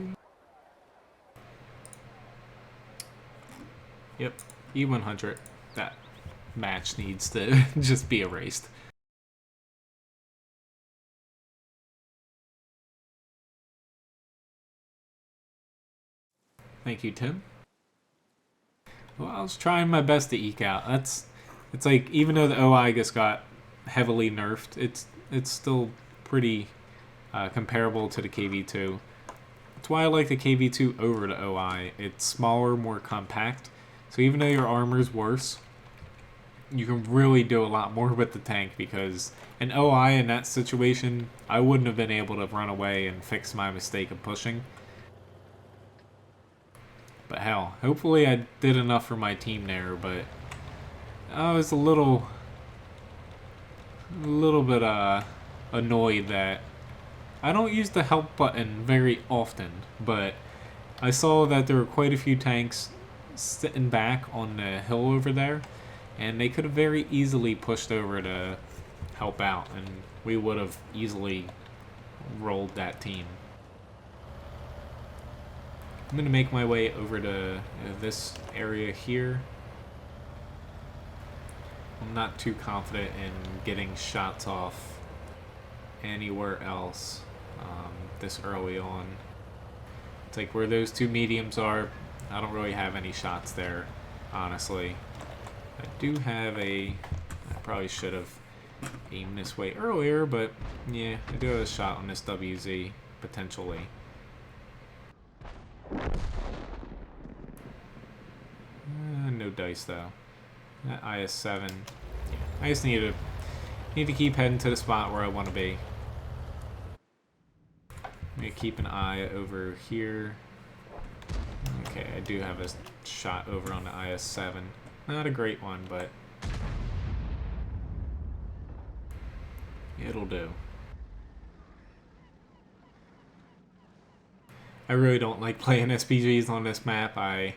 Yep. E100, that match needs to just be erased. Thank you, Tim. Well, I was trying my best to eke out. It's like, even though the OI just got heavily nerfed, it's still pretty comparable to the KV2. That's why I like the KV2 over the OI. It's smaller, more compact. So even though your armor's worse, you can really do a lot more with the tank, because an OI in that situation, I wouldn't have been able to run away and fix my mistake of pushing. But hell, hopefully I did enough for my team there, but I was a little bit annoyed that I don't use the help button very often, but I saw that there were quite a few tanks sitting back on the hill over there, and they could have very easily pushed over to help out, and we would have easily rolled that team. I'm going to make my way over to this area here. I'm not too confident in getting shots off anywhere else this early on. It's like where those 2 mediums are, I don't really have any shots there, honestly. I do have I probably should have aimed this way earlier, but yeah, I do have a shot on this WZ, potentially. No dice though. That IS-7. Yeah, I just need to keep heading to the spot where I want to be. I'm gonna keep an eye over here. Okay, I do have a shot over on the IS-7. Not a great one, but it'll do. I really don't like playing SPGs on this map. I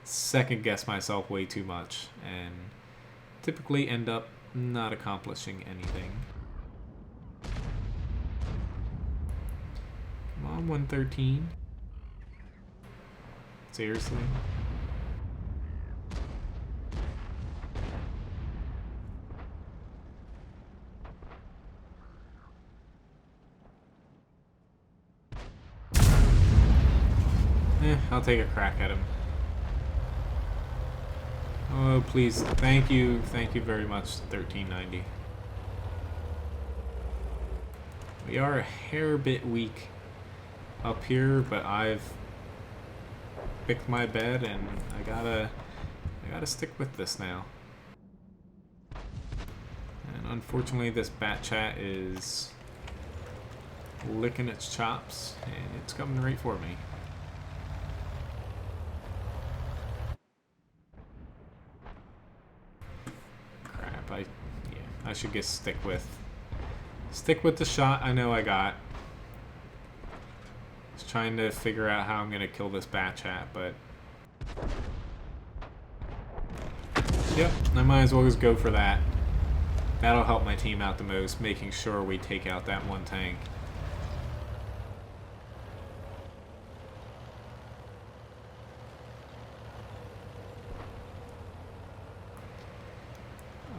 second guess myself way too much and typically end up not accomplishing anything. Come on, 113. Seriously? I'll take a crack at him. Oh, please. Thank you. Thank you very much, 1390. We are a hair bit weak up here, but I've picked my bed and I gotta stick with this now. And unfortunately this bat chat is licking its chops and it's coming right for me. Crap, I should just stick with the shot I know I got. Just trying to figure out how I'm gonna kill this bat chat, but yep, I might as well just go for that. That'll help my team out the most, making sure we take out that one tank.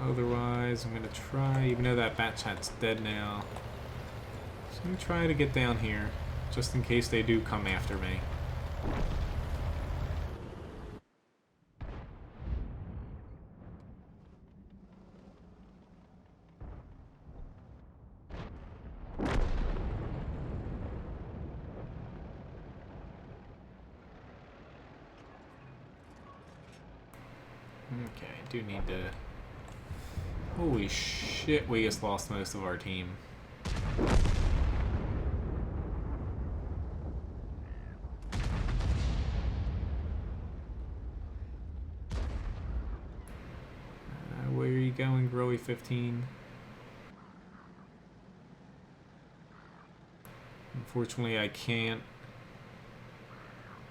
Otherwise, I'm gonna try, even though that bat chat's dead now, just gonna try to get down here, just in case they do come after me. Okay, I do need to... Holy shit, we just lost most of our team. Where are you going, Growy 15? Unfortunately, I can't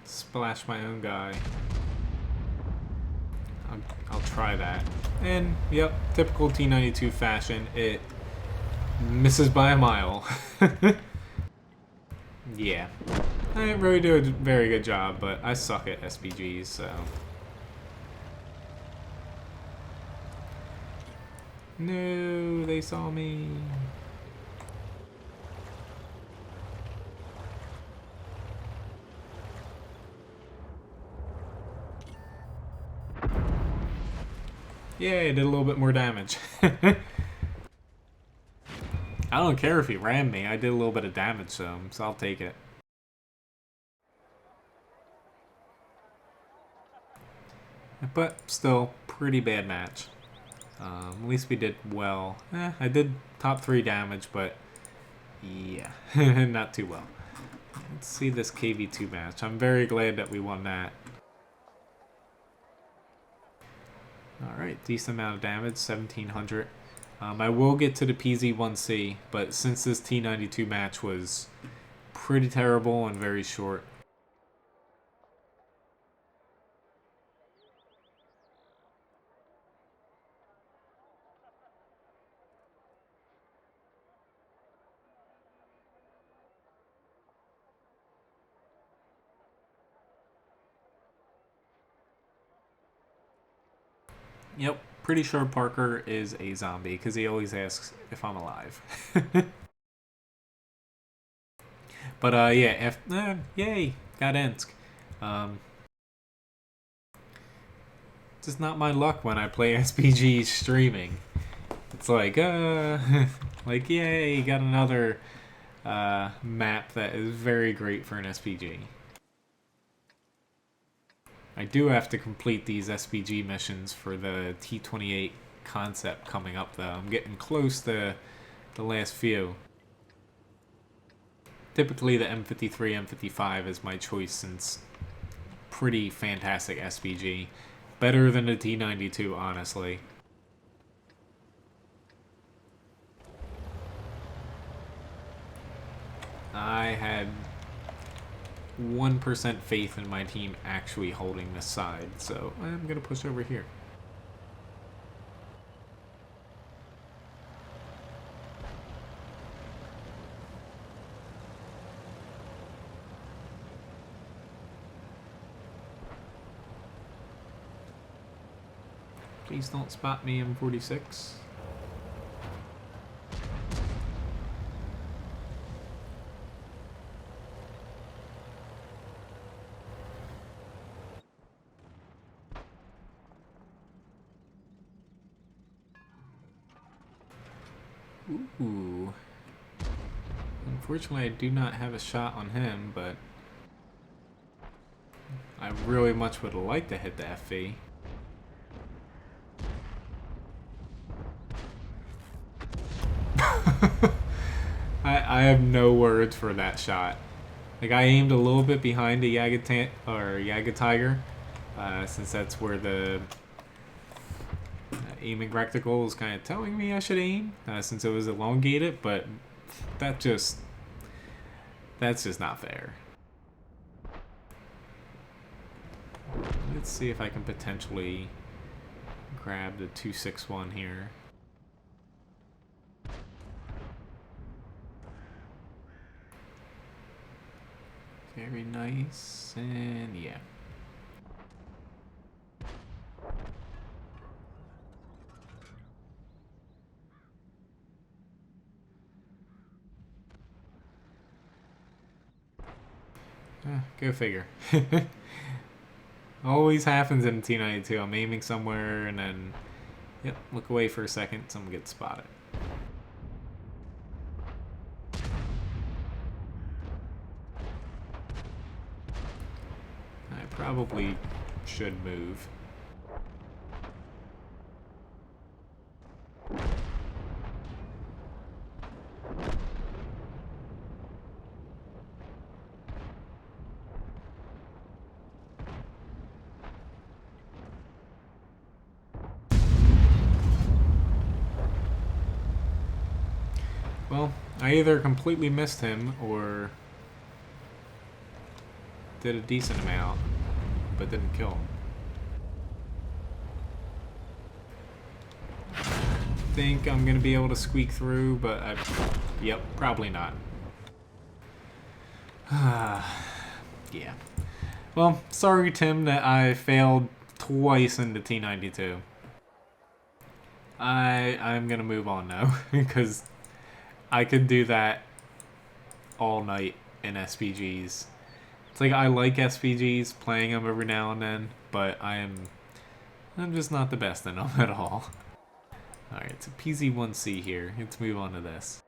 splash my own guy. I'll try that. And, yep, typical T92 fashion, it misses by a mile. Yeah. I didn't really do a very good job, but I suck at SPGs, so... No, they saw me. Yeah, I did a little bit more damage. I don't care if he rammed me. I did a little bit of damage to him, so I'll take it. But still, pretty bad match. At least we did well. I did top 3 damage, but yeah, not too well. Let's see this KV2 match. I'm very glad that we won that. Alright, decent amount of damage, 1700. I will get to the PZ1C, but since this T92 match was pretty terrible and very short. Yep, pretty sure Parker is a zombie because he always asks if I'm alive. But yeah, yay, got Ensk. Just not my luck when I play SPG streaming. It's like, like yay, got another map that is very great for an SPG. I do have to complete these SPG missions for the T28 concept coming up, though. I'm getting close to the last few. Typically, the M53, M55 is my choice since pretty fantastic SPG. Better than the T92, honestly. I had 1% faith in my team actually holding this side, so I'm going to push over here. Please don't spot me, M46. Ooh. Unfortunately, I do not have a shot on him, but I really much would like to hit the FV. I have no words for that shot. Like, I aimed a little bit behind the Yaga Tiger, since that's where the aiming reticle is kind of telling me I should aim, since it was elongated, but that's just not fair. Let's see if I can potentially grab the 261 here. Very nice, and yeah. Go figure. Always happens in T92. I'm aiming somewhere and then, yep, look away for a second, someone gets spotted. I probably should move. Well, I either completely missed him or did a decent amount, but didn't kill him. I think I'm gonna be able to squeak through, but yep, probably not. Yeah. Well, sorry, Tim, that I failed twice in the T92. I'm gonna move on now, because I could do that all night in SPGs. It's like I like SPGs, playing them every now and then, but I'm just not the best in them at all. Alright, it's a PZ1C here. Let's move on to this.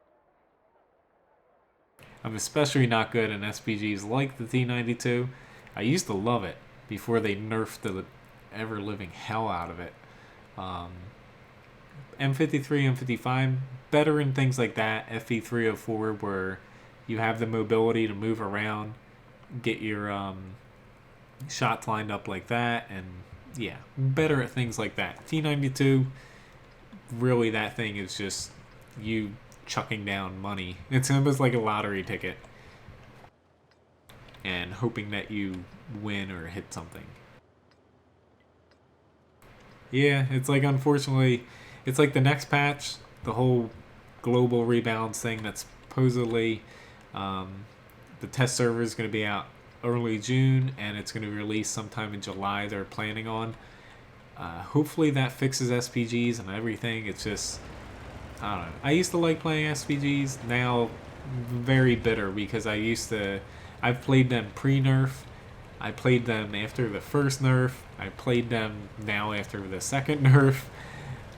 I'm especially not good in SPGs like the T92. I used to love it before they nerfed the ever-living hell out of it. M53, M55, better in things like that. FE304, where you have the mobility to move around, get your shots lined up like that, and yeah, better at things like that. T92, really that thing is just you chucking down money. It's almost like a lottery ticket and hoping that you win or hit something. Yeah, it's like, unfortunately, it's like the next patch, the whole global rebounds thing that's supposedly the test server is going to be out early June, and it's going to be released sometime in July, they're planning on. Hopefully that fixes SPGs and everything. It's just, I don't know. I used to like playing SPGs, now very bitter, because I've played them pre-nerf, I played them after the first nerf, I played them now after the second nerf.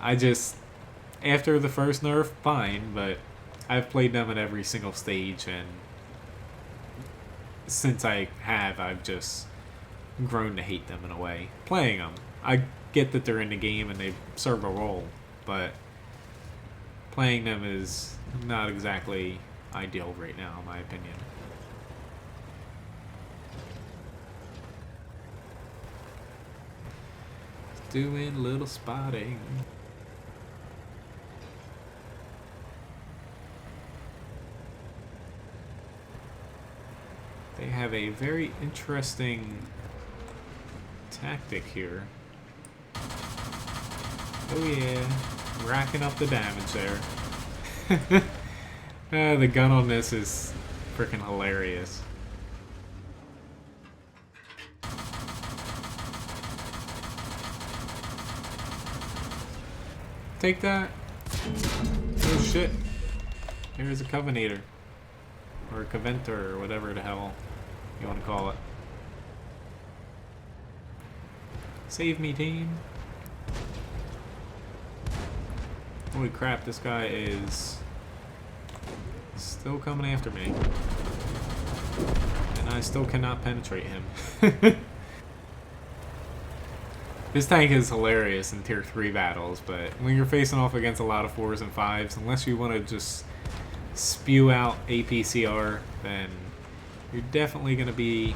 After the first nerf, fine, but I've played them at every single stage, and since I've just grown to hate them in a way. Playing them, I get that they're in the game and they serve a role, but playing them is not exactly ideal right now, in my opinion. Doing a little spotting. They have a very interesting tactic here. Oh yeah, racking up the damage there. The gun on this is freaking hilarious. take that. Oh shit. Here's a Covenator. Or a Coventor, or whatever the hell you want to call it. Save me, team. Holy crap, this guy is still coming after me. And I still cannot penetrate him. This tank is hilarious in tier 3 battles, but when you're facing off against a lot of 4s and 5s, unless you want to just spew out APCR, then you're definitely going to be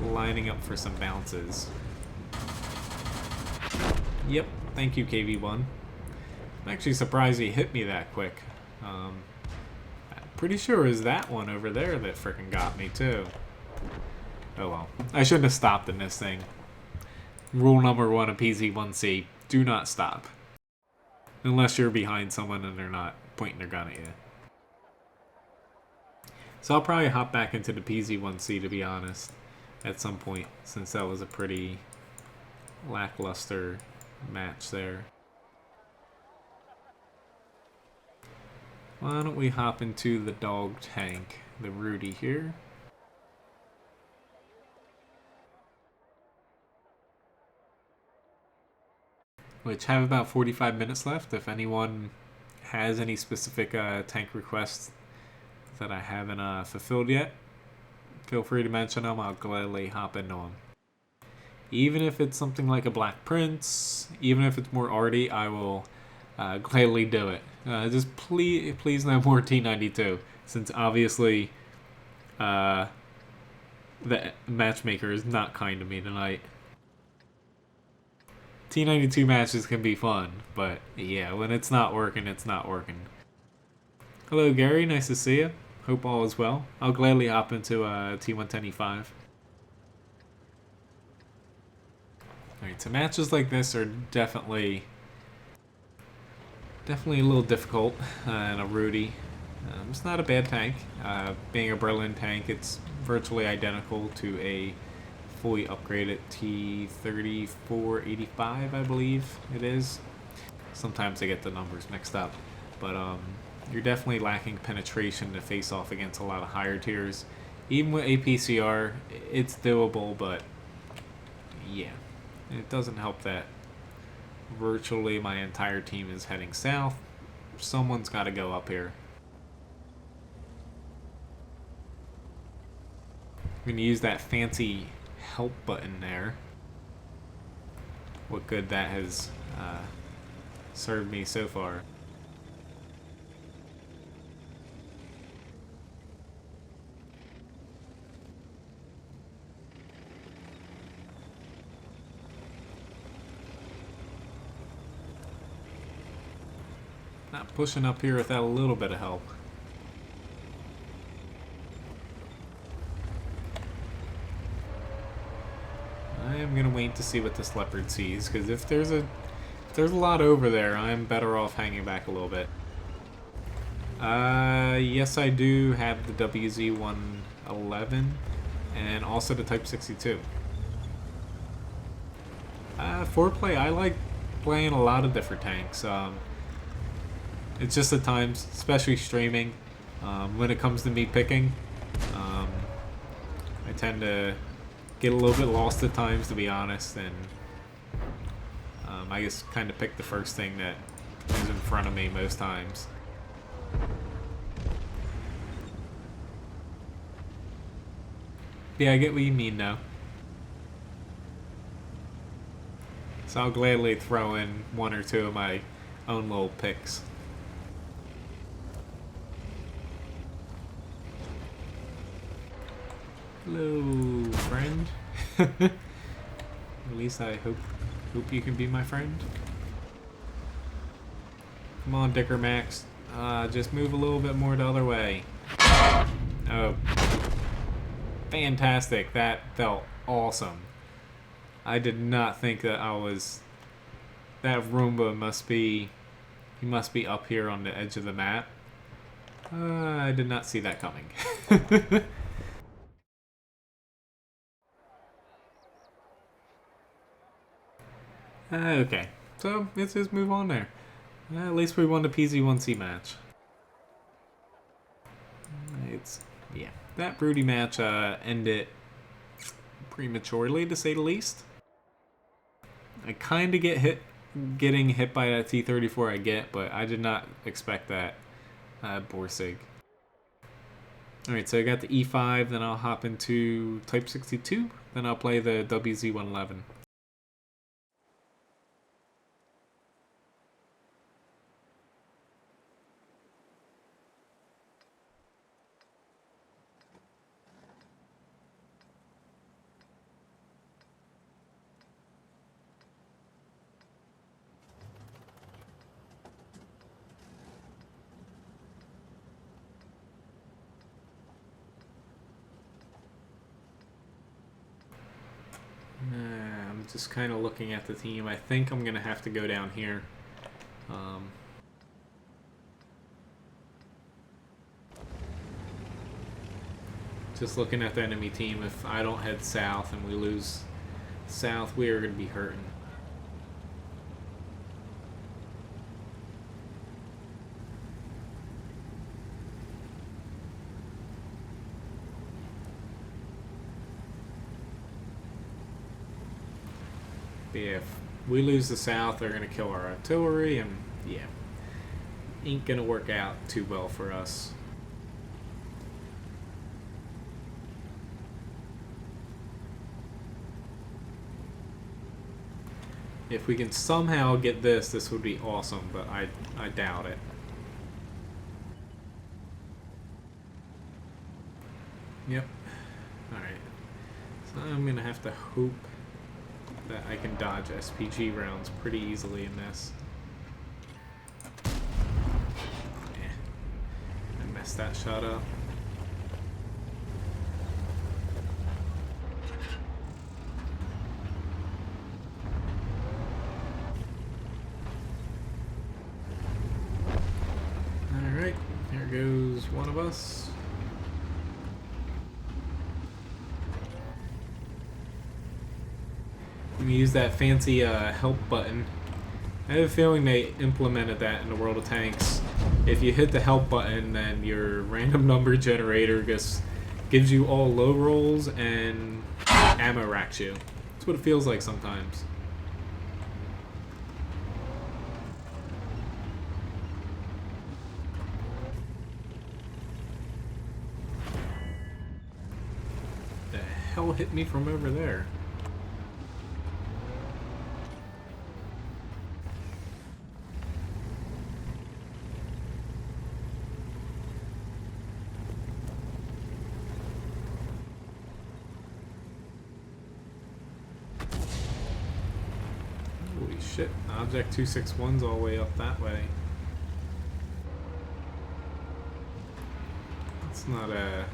lining up for some bounces. Yep, thank you, KV1. I'm actually surprised he hit me that quick. I'm pretty sure it was that one over there that frickin' got me, too. Oh well. I shouldn't have stopped in this thing. Rule number 1 of PZ1C, do not stop. Unless you're behind someone and they're not pointing their gun at you. So I'll probably hop back into the PZ1C, to be honest, at some point, since that was a pretty lackluster match there. Why don't we hop into the dog tank, the Rudy here. Which have about 45 minutes left. If anyone has any specific tank requests that I haven't fulfilled yet, feel free to mention them. I'll gladly hop into them. Even if it's something like a Black Prince, even if it's more arty, I will gladly do it. Just please no more T92, since obviously the matchmaker is not kind to me tonight. T92 matches can be fun, but yeah, when it's not working, it's not working. Hello Gary, nice to see you. Hope all is well. I'll gladly hop into T110E5. Alright, so matches like this are definitely a little difficult in a Rudy. It's not a bad tank. Being a Berlin tank, it's virtually identical to a fully upgraded T3485, I believe it is. Sometimes I get the numbers mixed up, but you're definitely lacking penetration to face off against a lot of higher tiers. Even with APCR, it's doable, but yeah, it doesn't help that virtually my entire team is heading south. Someone's got to go up here. I'm going to use that fancy help button there. What good that has served me so far. Not pushing up here without a little bit of help. I am gonna wait to see what this leopard sees, because if there's a lot over there, I'm better off hanging back a little bit. Yes, I do have the WZ111 and also the Type 62. Foreplay, I like playing a lot of different tanks. It's just at times, especially streaming, when it comes to me picking, I tend to get a little bit lost at times, to be honest, and I just kind of pick the first thing that is in front of me most times. Yeah, I get what you mean now. So I'll gladly throw in one or two of my own little picks. Hello, friend. At least I hope you can be my friend. Come on, Dicker Max. Just move a little bit more the other way. Oh. Fantastic. That felt awesome. I did not think that that Roomba must be up here on the edge of the map. I did not see that coming. Okay, So let's just move on there. At least we won the PZ1C match. Yeah, that Broody match ended prematurely, to say the least. I kind of getting hit by that T-34 I get, but I did not expect that Borsig. Alright, so I got the E5, then I'll hop into Type 62, then I'll play the WZ111. I'm just kind of looking at the team. I think I'm going to have to go down here. Just looking at the enemy team, if I don't head south and we lose south, we are going to be hurting. But yeah, if we lose the south, they're going to kill our artillery, and yeah, ain't going to work out too well for us. If we can somehow get this would be awesome, but I doubt it. Yep. Alright. So I'm going to have to hope that I can dodge SPG rounds pretty easily in this. Yeah. I messed that shot up. Alright, here goes one of us. We use that fancy help button. I have a feeling they implemented that in the World of Tanks. If you hit the help button, then your random number generator just gives you all low rolls and ammo racks you. That's what it feels like sometimes. The hell hit me from over there? Shit, Object 261's all the way up that way. It's not a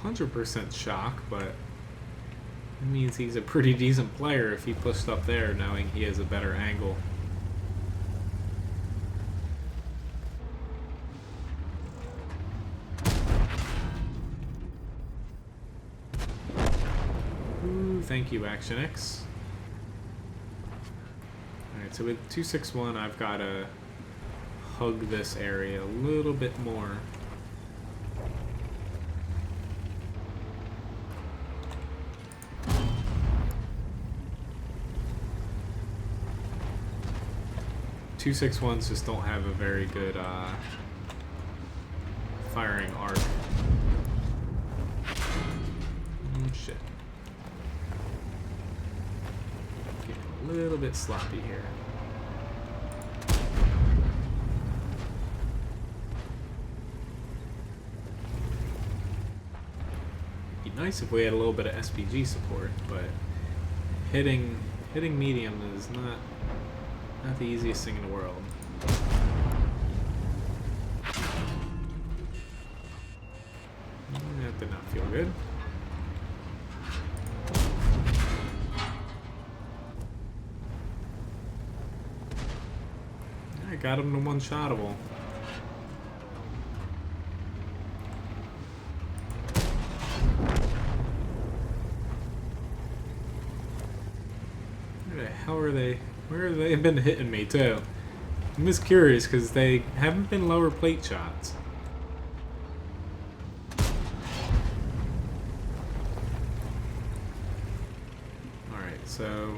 100% shock, but it means he's a pretty decent player if he pushed up there knowing he has a better angle. Ooh, thank you, Action X. Alright, so with 261, I've got to hug this area a little bit more. Two 6.1s just don't have a very good firing arc. Oh, shit. Getting a little bit sloppy here. Be nice if we had a little bit of SPG support, but hitting medium is not the easiest thing in the world. That did not feel good. I got him to one-shotable. Where the hell are they? Where have they been hitting me too? I'm just curious because they haven't been lower plate shots. Alright, so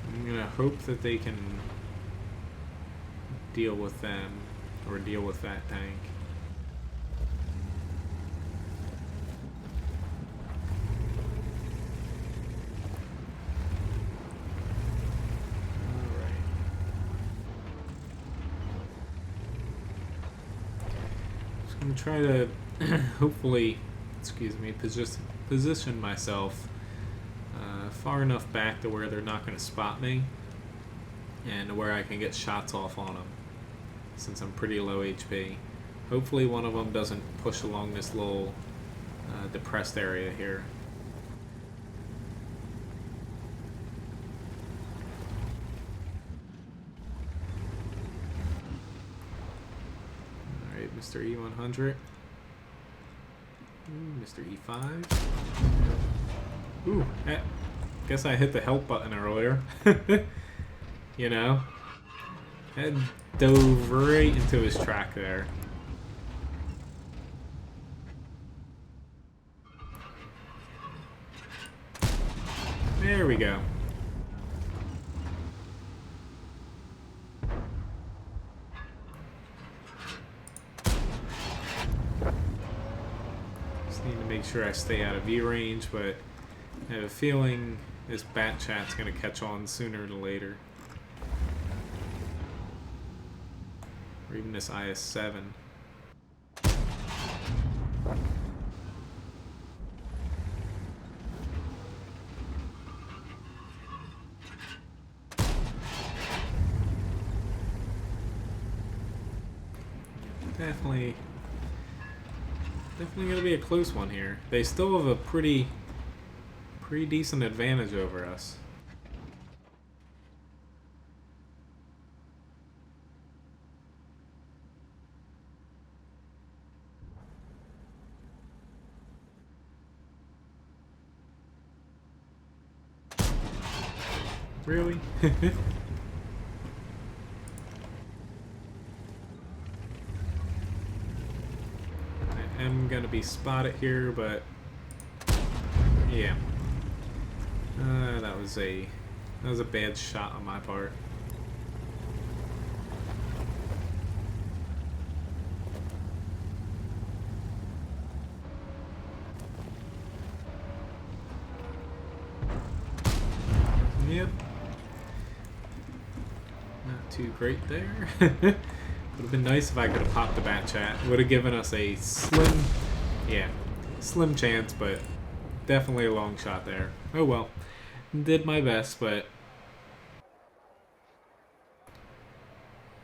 I'm gonna hope that they can deal with them or deal with that tank. I'm trying to hopefully, excuse me, position myself far enough back to where they're not going to spot me and where I can get shots off on them since I'm pretty low HP. Hopefully one of them doesn't push along this little depressed area here. Mr. E100. Mr. E5. Ooh, I guess I hit the help button earlier. You know? I dove right into his track there. There we go. Need to make sure I stay out of view range, but I have a feeling this bat chat's going to catch on sooner than later. Or even this IS-7. Definitely going to be a close one here. They still have a pretty decent advantage over us. Really? I'm gonna be spotted here, but yeah, that was a bad shot on my part. Yep, not too great there. Would have been nice if I could have popped the bat chat. Would have given us a slim chance, but definitely a long shot there. Oh well. Did my best, but...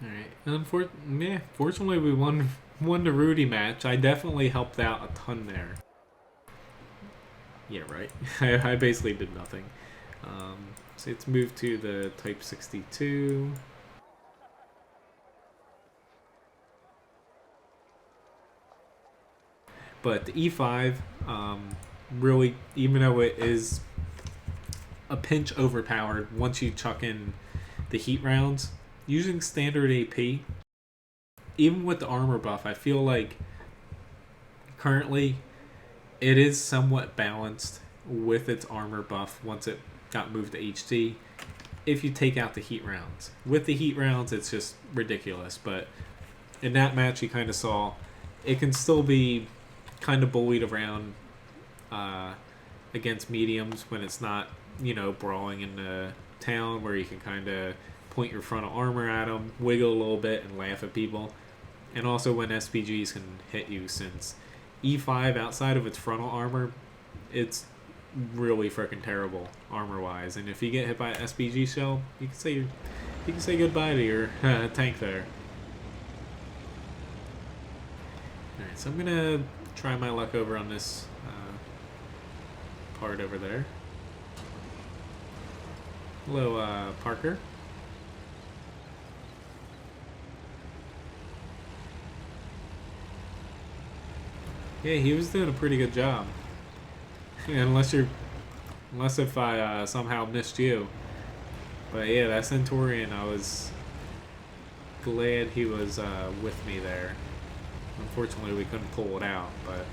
Alright. Fortunately we won the Rudy match. I definitely helped out a ton there. Yeah, right. I basically did nothing. So let's move to the Type 62. But the E5, really, even though it is a pinch overpowered once you chuck in the heat rounds, using standard AP, even with the armor buff, I feel like currently it is somewhat balanced with its armor buff once it got moved to HD. If you take out the heat rounds. With the heat rounds, it's just ridiculous. But in that match, you kind of saw it can still be kind of bullied around against mediums when it's not, brawling in the town where you can kind of point your frontal armor at them, wiggle a little bit, and laugh at people. And also when SPGs can hit you, since E5, outside of its frontal armor, it's really freaking terrible armor-wise. And if you get hit by an SPG shell, you can say goodbye to your tank there. Alright, so I'm gonna try my luck over on this part over there. Hello, Parker. Yeah, he was doing a pretty good job. Unless you're Unless if I somehow missed you. But yeah, that Centurion, I was glad he was with me there. Unfortunately, we couldn't pull it out, but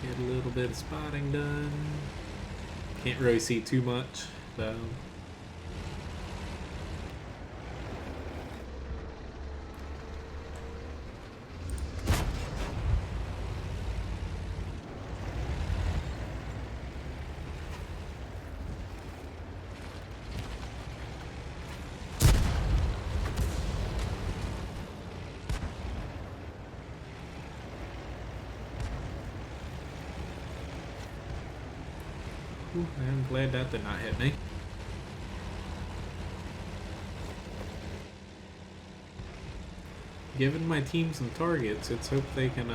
get a little bit of spotting done. Can't really see too much, though. Ooh, I'm glad that did not hit me. Giving my team some targets, let's hope they can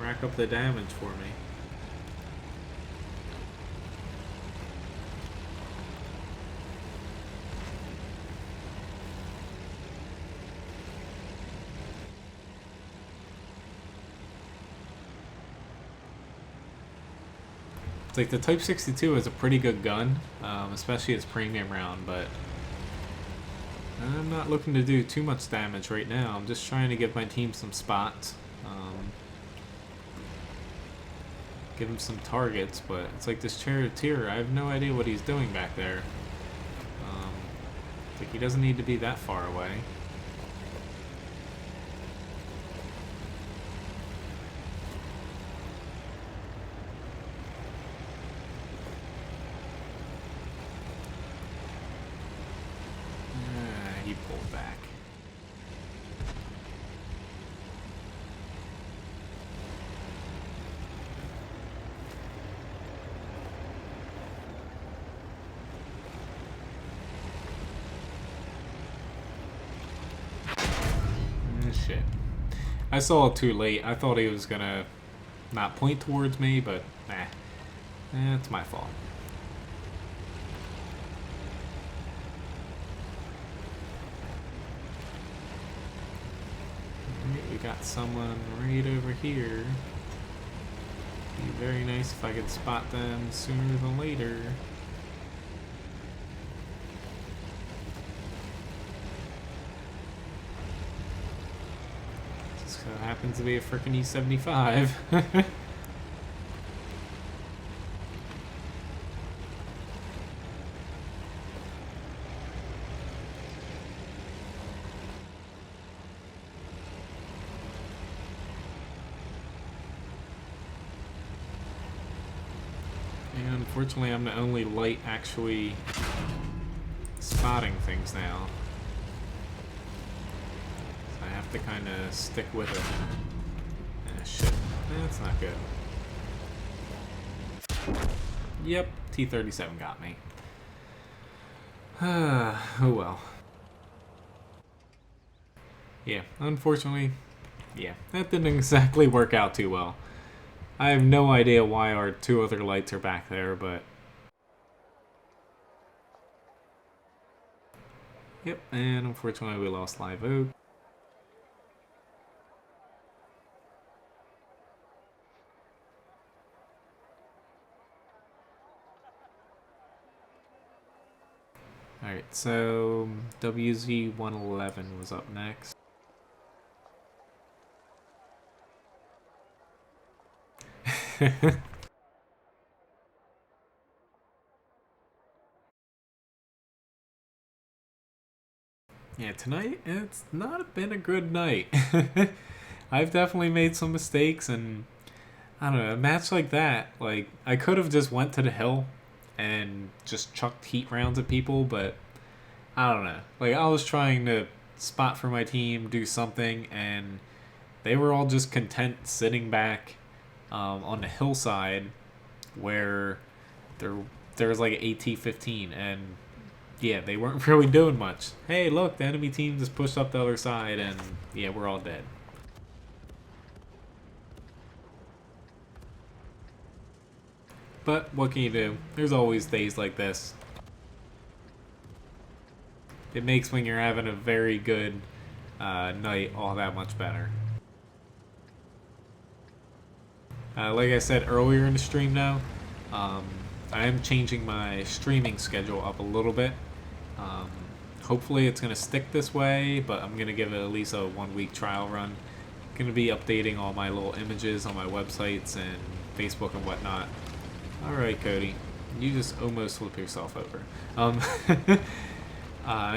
rack up the damage for me. It's like the Type 62 is a pretty good gun, especially its premium round, but I'm not looking to do too much damage right now. I'm just trying to give my team some spots. Give him some targets, but it's like this charioteer, I have no idea what he's doing back there. It's like he doesn't need to be that far away. He pulled back. Shit. I saw it too late. I thought he was gonna not point towards me, but nah. It's my fault. Alright, we got someone right over here. Be very nice if I could spot them sooner than later. Just so happens to be a frickin' E75. And unfortunately, I'm the only light actually spotting things now. So I have to kind of stick with it. Ah, shit. That's not good. Yep, T-37 got me. Oh well. Yeah, unfortunately, yeah, that didn't exactly work out too well. I have no idea why our two other lights are back there, but... Yep, and unfortunately we lost Live Oak. Alright, so WZ-111 was up next. Yeah, tonight, it's not been a good night. I've definitely made some mistakes, and I don't know, a match like that, like, I could have just went to the hill and just chucked heat rounds at people, but I don't know. Like, I was trying to spot for my team, do something, and they were all just content sitting back on the hillside where there was like an AT-15, and yeah, they weren't really doing much. Hey, look, the enemy team just pushed up the other side, and yeah, we're all dead. But what can you do? There's always days like this. It makes when you're having a very good night all that much better. Like I said earlier in the stream now, I am changing my streaming schedule up a little bit. Um, Hopefully it's going to stick this way, but I'm going to give it at least a 1 week trial run. Going to be updating all my little images on my websites and Facebook and whatnot. Alright, Cody. You just almost flip yourself over. I'm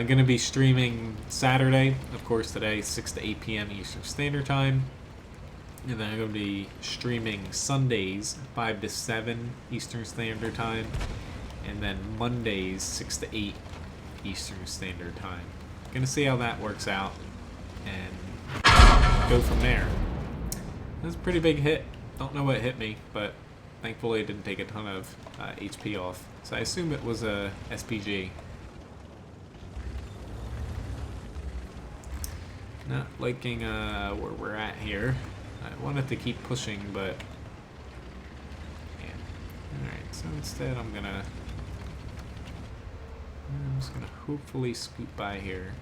going to be streaming Saturday, of course today, 6 to 8 p.m. Eastern Standard Time. And then I'm going to be streaming Sundays, 5 to 7 Eastern Standard Time. And then Mondays, 6 to 8 Eastern Standard Time. Gonna see how that works out and go from there. That's a pretty big hit. Don't know what hit me, but thankfully it didn't take a ton of HP off. So I assume it was a SPG. Not liking where we're at here. I wanted to keep pushing, but yeah. Alright, so instead I'm just gonna hopefully scoot by here.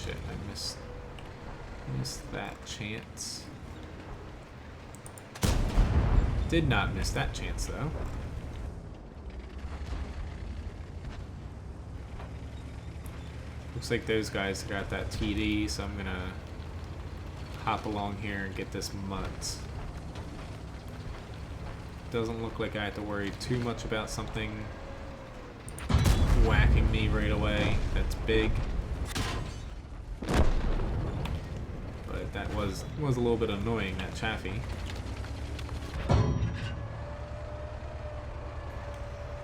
Shit, I missed that chance. Did not miss that chance though. Looks like those guys got that TD, so I'm gonna hop along here and get this Menz. Doesn't look like I have to worry too much about something whacking me right away. That's big. But that was a little bit annoying, that Chaffee.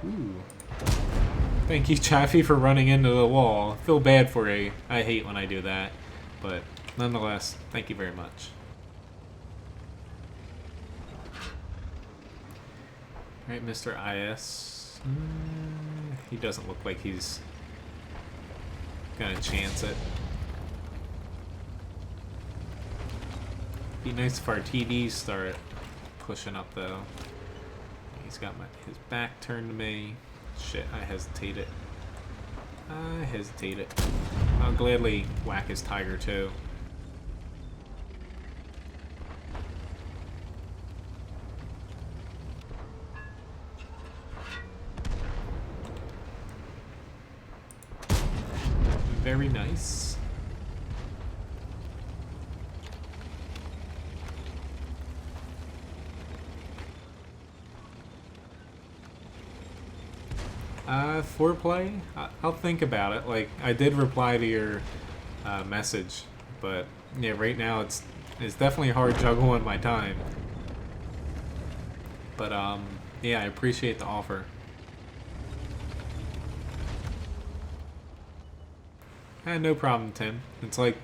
Ooh. Thank you, Chaffee, for running into the wall. I feel bad for you. I hate when I do that. But nonetheless, thank you very much. Alright, Mr. IS. He doesn't look like he's gonna chance it. Be nice if our TDs start pushing up though. He's got his back turned to me. Shit, I hesitated. I'll gladly whack his tiger too. Very nice. Foreplay? I'll think about it. Like, I did reply to your message, but yeah, right now it's definitely hard juggling my time. But yeah, I appreciate the offer. No problem, Tim. It's like,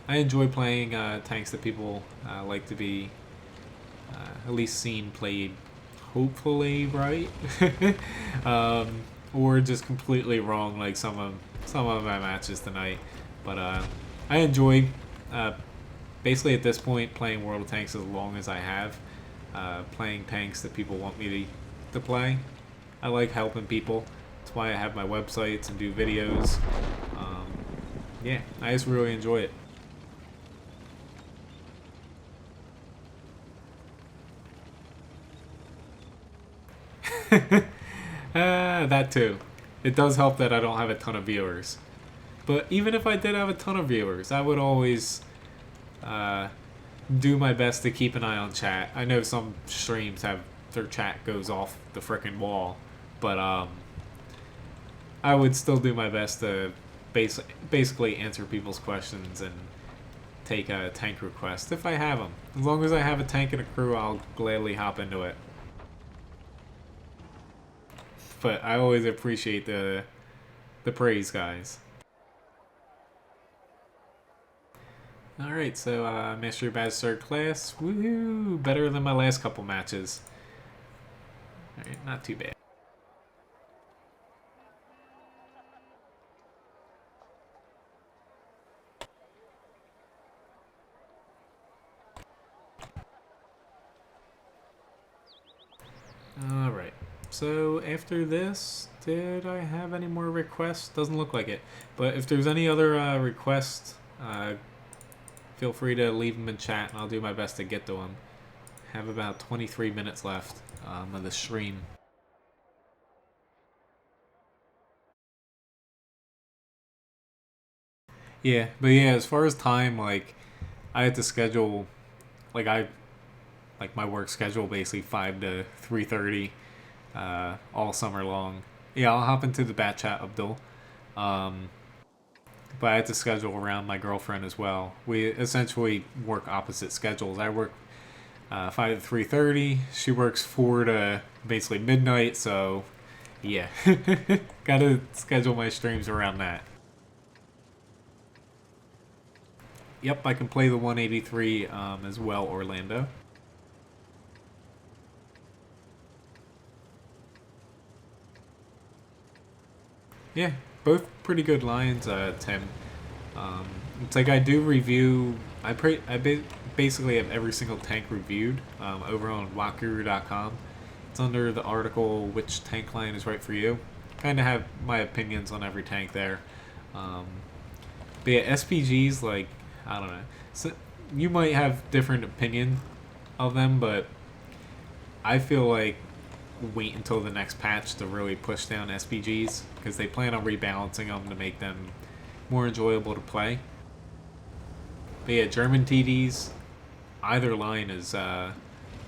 I enjoy playing tanks that people like to be at least seen played hopefully right, or just completely wrong like some of my matches tonight. But I enjoy basically at this point playing World of Tanks as long as I have, playing tanks that people want me to play. I like helping people. That's why I have my websites and do videos. Yeah, I just really enjoy it. That too. It does help that I don't have a ton of viewers. But even if I did have a ton of viewers, I would always do my best to keep an eye on chat. I know some streams have their chat goes off the frickin' wall, but I would still do my best to basically answer people's questions and take a tank request if I have them. As long as I have a tank and a crew, I'll gladly hop into it. But I always appreciate the praise, guys. Alright, so Mastery Badge 3rd class. Woohoo! Better than my last couple matches. Alright, not too bad. Alright, so after this, did I have any more requests? Doesn't look like it. But if there's any other requests, feel free to leave them in chat, and I'll do my best to get to them. Have about 23 minutes left of the stream. Yeah, but yeah, as far as time, like, I had to schedule, like, my work schedule basically 5 to 3:30 all summer long. Yeah, I'll hop into the bat chat, Abdul. Um, but I had to schedule around my girlfriend as well. We essentially work opposite schedules. I work 5 to 3:30. She works 4 to basically midnight. So, yeah, gotta schedule my streams around that. Yep, I can play the 183 as well, Orlando. Yeah, both pretty good lines, Tim. It's like I do review. Basically have every single tank reviewed over on Wakuru.com. It's under the article "Which tank line is right for you." Kind of have my opinions on every tank there. But yeah, SPGs, like, I don't know. So you might have different opinion of them, but I feel like wait until the next patch to really push down SPGs because they plan on rebalancing them to make them more enjoyable to play. But yeah, German TDs, either line is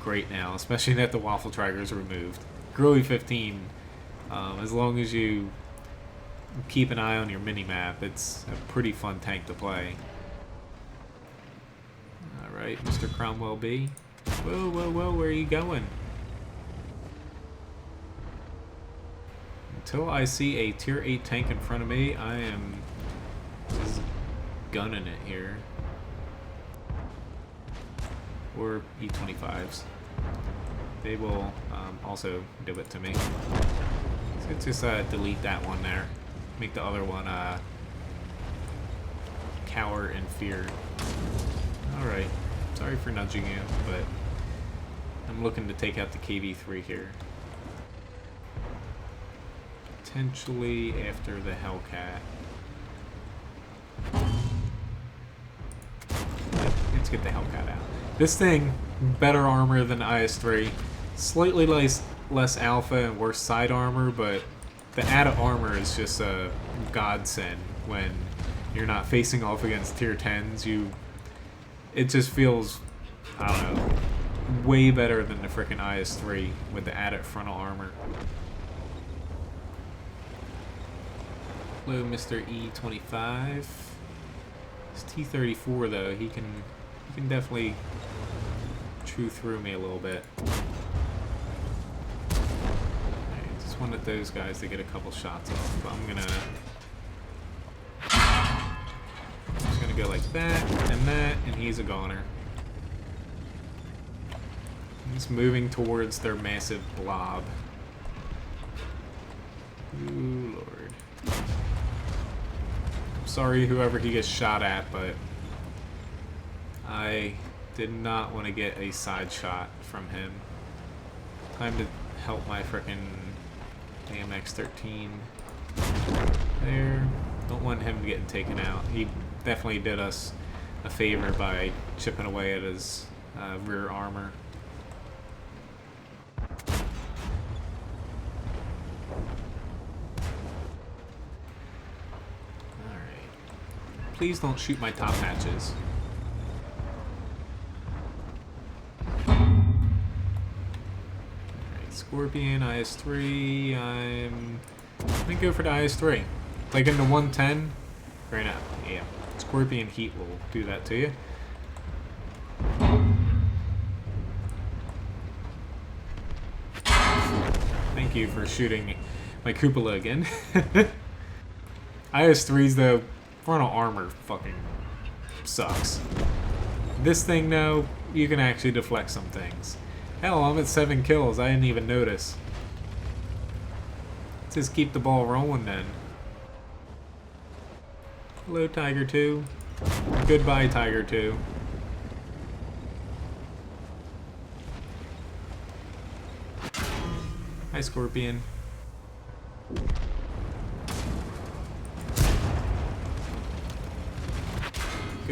great now, especially that the Waffle Trigger is removed. Gruy 15, as long as you keep an eye on your mini-map, it's a pretty fun tank to play. Alright, Mr. Cromwell B. Whoa, whoa, whoa, where are you going? Until I see a tier 8 tank in front of me, I am just gunning it here. Or E25s. They will also do it to me. So let's just delete that one there. Make the other one cower in fear. Alright, sorry for nudging you, but I'm looking to take out the KV-3 here. Potentially after the Hellcat. Let's get the Hellcat out. This thing, better armor than IS-3. Slightly less alpha and worse side armor, but the added armor is just a godsend when you're not facing off against tier 10s. It just feels, I don't know, way better than the frickin' IS-3 with the added frontal armor. Hello, Mr. E25. This T-34 though, he can definitely chew through me a little bit. Alright, just wanted those guys to get a couple shots off, but I'm just gonna go like that, and he's a goner. He's moving towards their massive blob. Ooh, Lord. Sorry whoever he gets shot at, but I did not want to get a side shot from him. Time to help my frickin' AMX-13 there. Don't want him getting taken out. He definitely did us a favor by chipping away at his rear armor. Please don't shoot my top hatches. Alright, Scorpion, IS-3, I'm gonna go for the IS-3. Like in the 110, right now, yeah. Scorpion Heat will do that to you. Thank you for shooting my cupola again. IS-3s though, frontal armor fucking sucks. This thing though, you can actually deflect some things. Hell, I'm at 7 kills, I didn't even notice. Let's just keep the ball rolling then. Hello, Tiger 2. Goodbye, Tiger 2. Hi, Scorpion.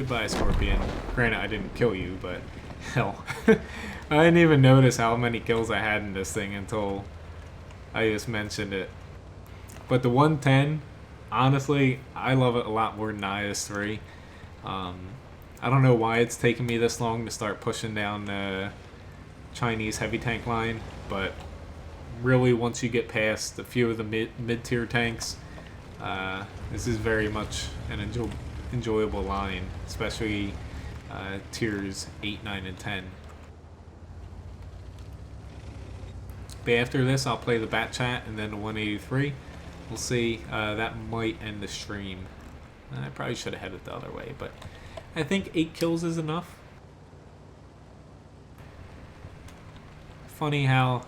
Goodbye, Scorpion. Granted, I didn't kill you, but hell. I didn't even notice how many kills I had in this thing until I just mentioned it. But the 110, honestly, I love it a lot more than IS-3. I don't know why it's taken me this long to start pushing down the Chinese heavy tank line, but really once you get past a few of the mid-tier tanks, this is very much an enjoyable line, especially tiers 8, 9, and 10. But after this, I'll play the Bat Chat and then the 183. We'll see. That might end the stream. I probably should have headed the other way, but I think 8 kills is enough. Funny how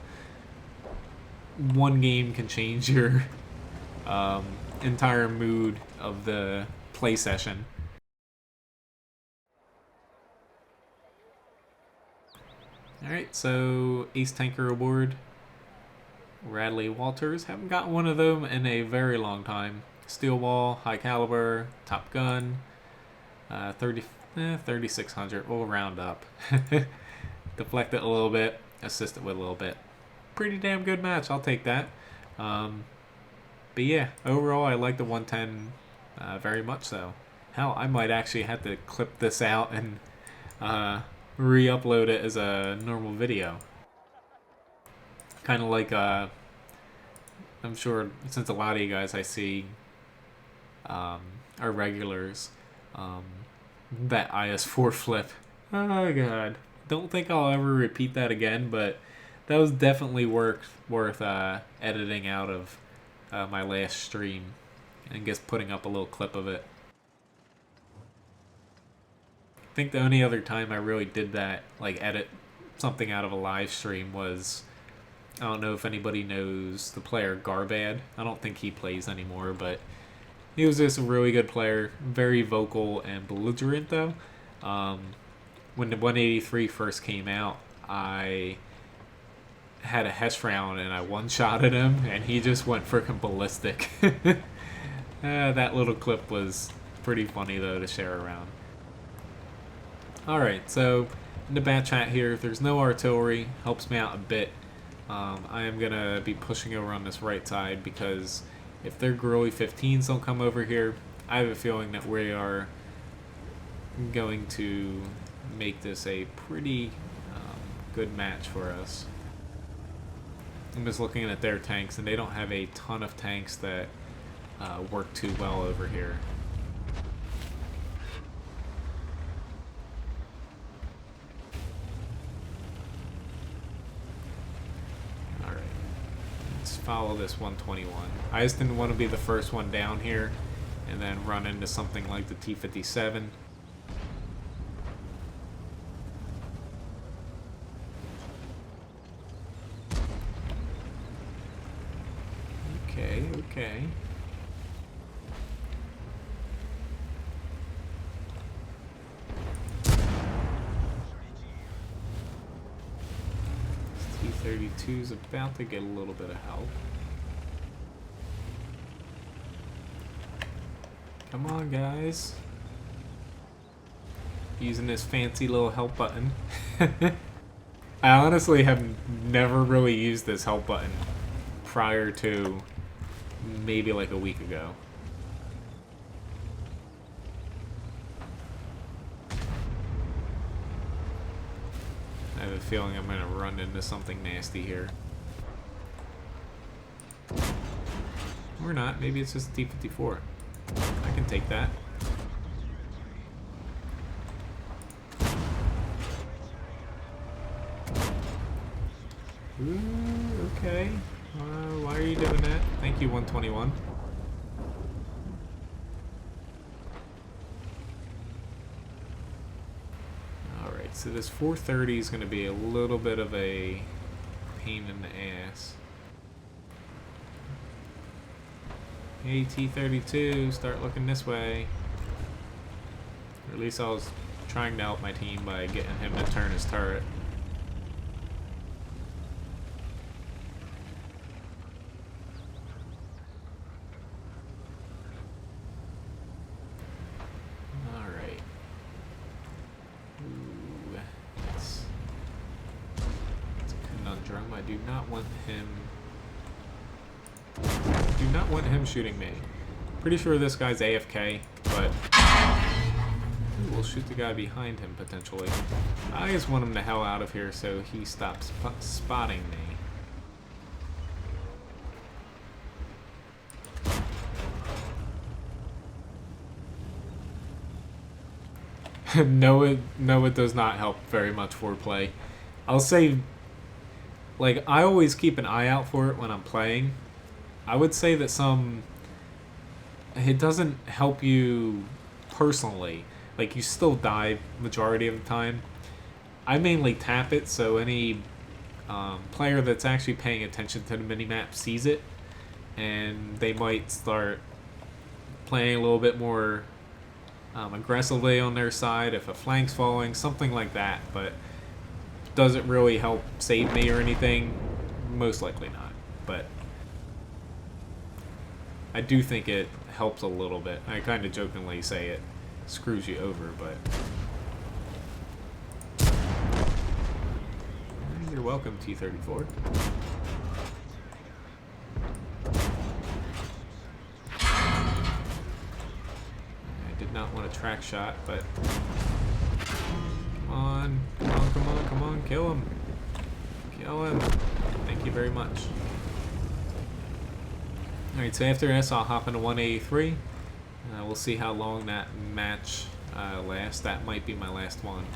one game can change your entire mood of the play session. Alright, so Ace Tanker Award. Radley Walters. Haven't gotten one of them in a very long time. Steel Wall, High Caliber, Top Gun, 3600. We'll round up. Deflect it a little bit, assist it with a little bit. Pretty damn good match. I'll take that. But yeah, overall, I like the 110 very much so. Hell, I might actually have to clip this out and re-upload it as a normal video. Kind of like, I'm sure, since a lot of you guys I see are regulars, that IS-4 flip. Oh god. Don't think I'll ever repeat that again, but that was definitely worth editing out of my last stream and just putting up a little clip of it. I think the only other time I really did that, like edit something out of a live stream, was, I don't know if anybody knows the player Garbad. I don't think he plays anymore, but he was just a really good player, very vocal and belligerent though. When the 183 first came out, I had a Hesh round and I one-shotted him and he just went freaking ballistic. That little clip was pretty funny though to share around. Alright, so in the Bat Chat here, there's no artillery, helps me out a bit. I am going to be pushing over on this right side because if their Gorilla 15s don't come over here, I have a feeling that we are going to make this a pretty good match for us. I'm just looking at their tanks, and they don't have a ton of tanks that work too well over here. Alright, let's follow this 121. I just didn't want to be the first one down here and then run into something like the T-57. Okay. T-32 is about to get a little bit of help. Come on, guys. Using this fancy little help button. I honestly have never really used this help button prior to maybe like a week ago. I have a feeling I'm going to run into something nasty here. Or not. Maybe it's just a T-54. I can take that. Ooh, okay. Why are you doing that? Thank you, 121. Alright, so this 430 is going to be a little bit of a pain in the ass. Hey, T-32, start looking this way. Or at least I was trying to help my team by getting him to turn his turret. I do not want him... do not want him shooting me. Pretty sure this guy's AFK, but... Ooh, we'll shoot the guy behind him, potentially. I just want him the hell out of here so he stops spotting me. No, it does not help very much for play. I'll say, like, I always keep an eye out for it when I'm playing. I would say that it doesn't help you personally. Like, you still die majority of the time. I mainly tap it, so any player that's actually paying attention to the minimap sees it, and they might start playing a little bit more aggressively on their side if a flank's falling, something like that. But does it really help save me or anything? Most likely not. But I do think it helps a little bit. I kind of jokingly say it screws you over, but you're welcome, T-34. Not want a track shot, but come on, kill him. Kill him. Thank you very much. Alright, so after this, I'll hop into 183. We'll see how long that match lasts. That might be my last one.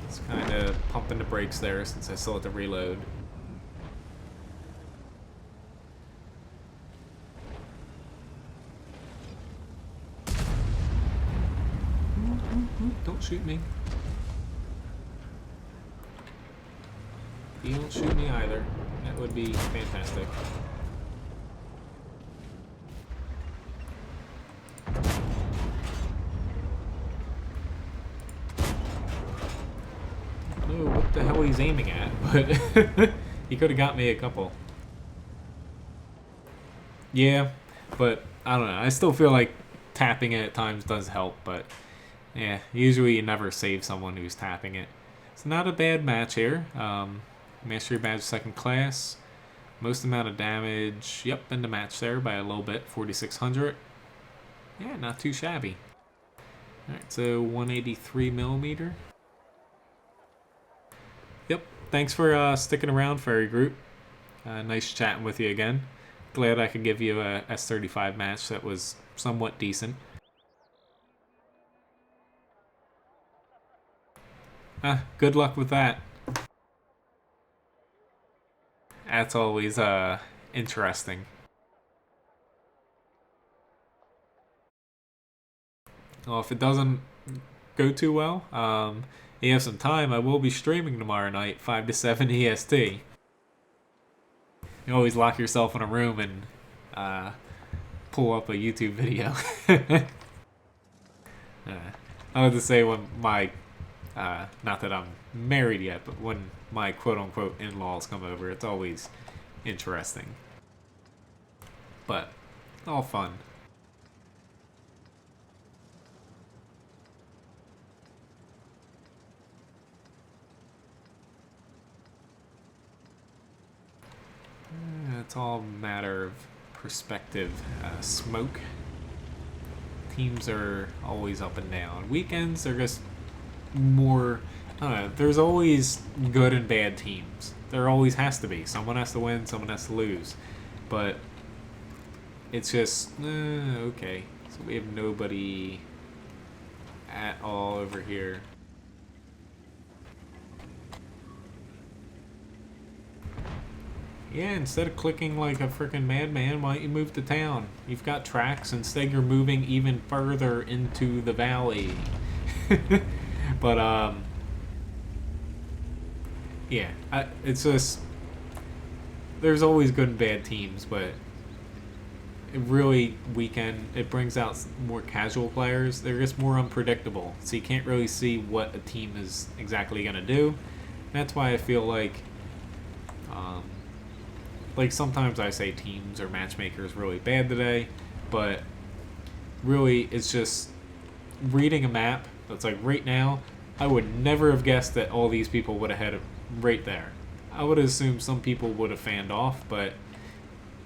It's kind of pumping the brakes there since I still have to reload. Don't shoot me. You don't shoot me either. That would be fantastic. I don't know what the hell he's aiming at, but he could have got me a couple. Yeah, but I don't know. I still feel like tapping it at times does help, but yeah, usually you never save someone who's tapping it. It's not a bad match here. Mastery badge 2nd class. Most amount of damage. Yep, in the match there by a little bit. 4,600. Yeah, not too shabby. Alright, so 183 millimeter. Yep, thanks for sticking around, Fairy Group. Nice chatting with you again. Glad I could give you a S35 match that was somewhat decent. Good luck with that. That's always interesting. Well, if it doesn't go too well, you have some time, I will be streaming tomorrow night, 5 to 7 EST. You always lock yourself in a room and pull up a YouTube video. I was to say when my not that I'm married yet, but when my quote-unquote in-laws come over, it's always interesting. But, all fun. It's all a matter of perspective. Smoke. Teams are always up and down. Weekends are just more, I don't know, there's always good and bad teams. There always has to be. Someone has to win, someone has to lose. But it's just, okay. So we have nobody at all over here. Yeah, instead of clicking like a freaking madman, why don't you move to town? You've got tracks, instead you're moving even further into the valley. But, yeah, it's just, there's always good and bad teams, but it really, weekend, it brings out more casual players. They're just more unpredictable, so you can't really see what a team is exactly going to do. That's why I feel like sometimes I say teams or matchmakers really bad today, but really it's just reading a map. It's like right now, I would never have guessed that all these people would have had it right there. I would have assumed some people would have fanned off, but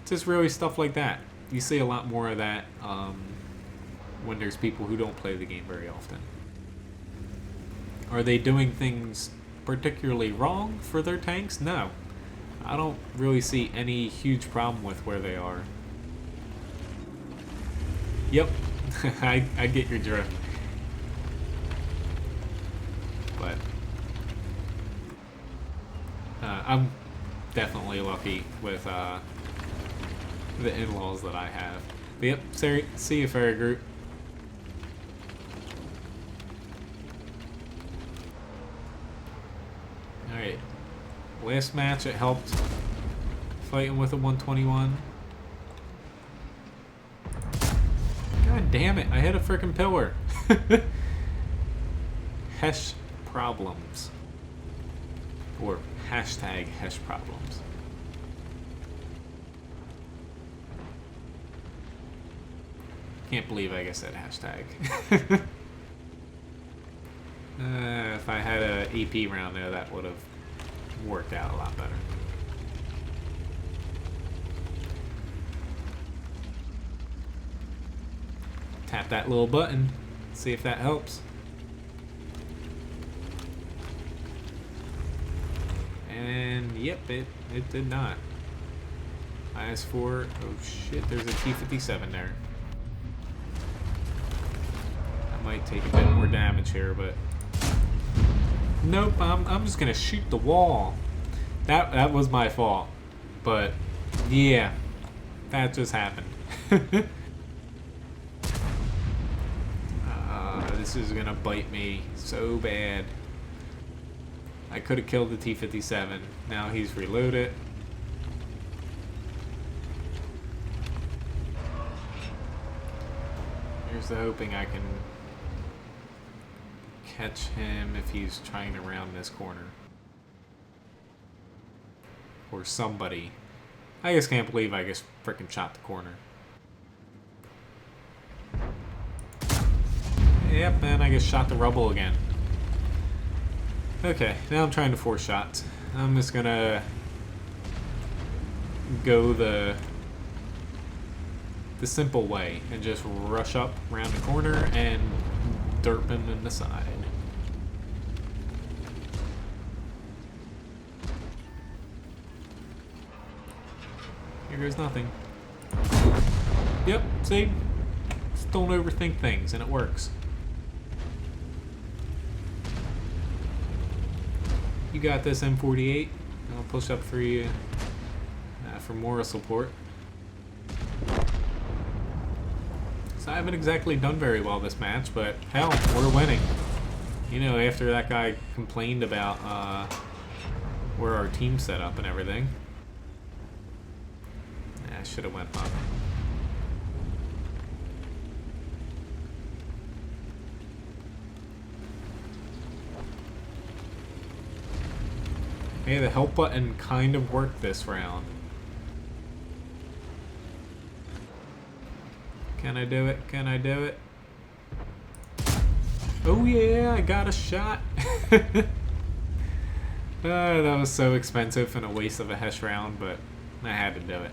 just really stuff like that. You see a lot more of that when there's people who don't play the game very often. Are they doing things particularly wrong for their tanks? No. I don't really see any huge problem with where they are. Yep, I get your drift. But I'm definitely lucky with the in-laws that I have. But yep, see you, Fairy Group. Alright, last match it helped fighting with a 121. God damn it, I hit a freaking pillar. Hesh problems. Or hashtag Hesh problems. Can't believe I guess that hashtag. If I had a AP round there, that would have worked out a lot better. Tap that little button, see if that helps. And yep, it did not. I asked for, oh shit, there's a T-57 there. I might take a bit more damage here, but nope, I'm just gonna shoot the wall. That was my fault. But yeah, that just happened. This is gonna bite me so bad. I could have killed the T-57. Now he's reloaded. Here's the hoping I can catch him if he's trying to round this corner. Or somebody. I just can't believe I just frickin' shot the corner. Yep, man, I just shot the rubble again. Okay, now I'm trying to force shots. I'm just gonna go the simple way and just rush up around the corner and derp him in the side. Here goes nothing. Yep, see? Just don't overthink things and it works. You got this, M48. I'll push up for you for moral support. So I haven't exactly done very well this match, but hell, we're winning. You know, after that guy complained about where our team's set up and everything. I should have went up. Hey, the help button kind of worked this round. Can I do it? Can I do it? Oh yeah, I got a shot. That was so expensive and a waste of a Hesh round, but I had to do it.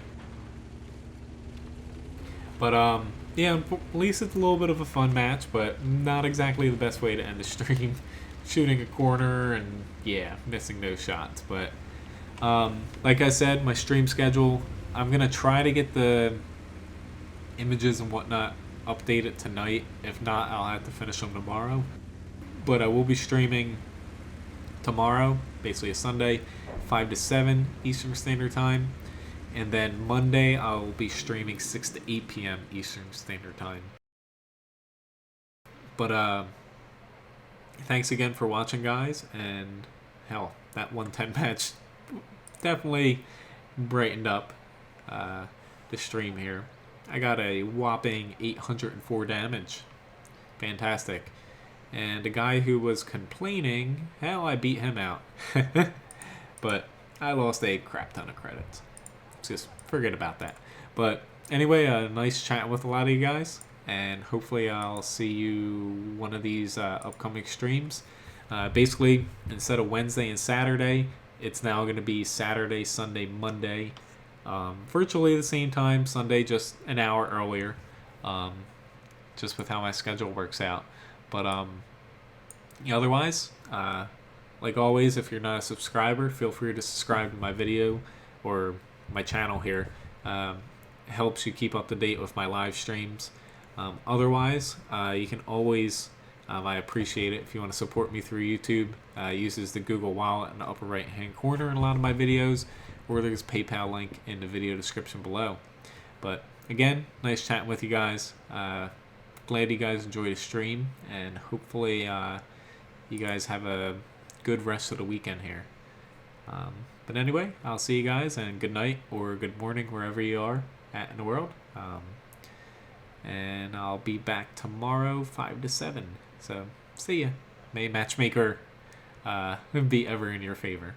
But yeah, at least it's a little bit of a fun match, but not exactly the best way to end the stream. Shooting a corner and yeah, missing those shots. But like I said, my stream schedule, I'm gonna try to get the images and whatnot updated tonight. If not, I'll have to finish them tomorrow. But I will be streaming tomorrow, basically a Sunday, 5 to 7 Eastern Standard Time. And then Monday, I'll be streaming 6 to 8 p.m. Eastern Standard Time. But thanks again for watching, guys. And hell, that 110 match definitely brightened up the stream here. I got a whopping 804 damage. Fantastic. And the guy who was complaining, hell, I beat him out. But I lost a crap ton of credits. Just forget about that. But anyway, a nice chat with a lot of you guys. And hopefully I'll see you one of these upcoming streams. Basically, instead of Wednesday and Saturday, it's now going to be Saturday, Sunday, Monday, virtually the same time. Sunday just an hour earlier, um, just with how my schedule works out. But otherwise, like always, if you're not a subscriber, feel free to subscribe to my video or my channel here. Helps you keep up to date with my live streams. Otherwise, you can always, I appreciate it if you want to support me through YouTube. Uses the Google Wallet in the upper right hand corner in a lot of my videos, or there's a PayPal link in the video description below. But again, nice chatting with you guys. Glad you guys enjoyed the stream, and hopefully you guys have a good rest of the weekend here. But anyway, I'll see you guys, and good night or good morning wherever you are at in the world. And I'll be back tomorrow 5 to 7. So see ya. May matchmaker be ever in your favor.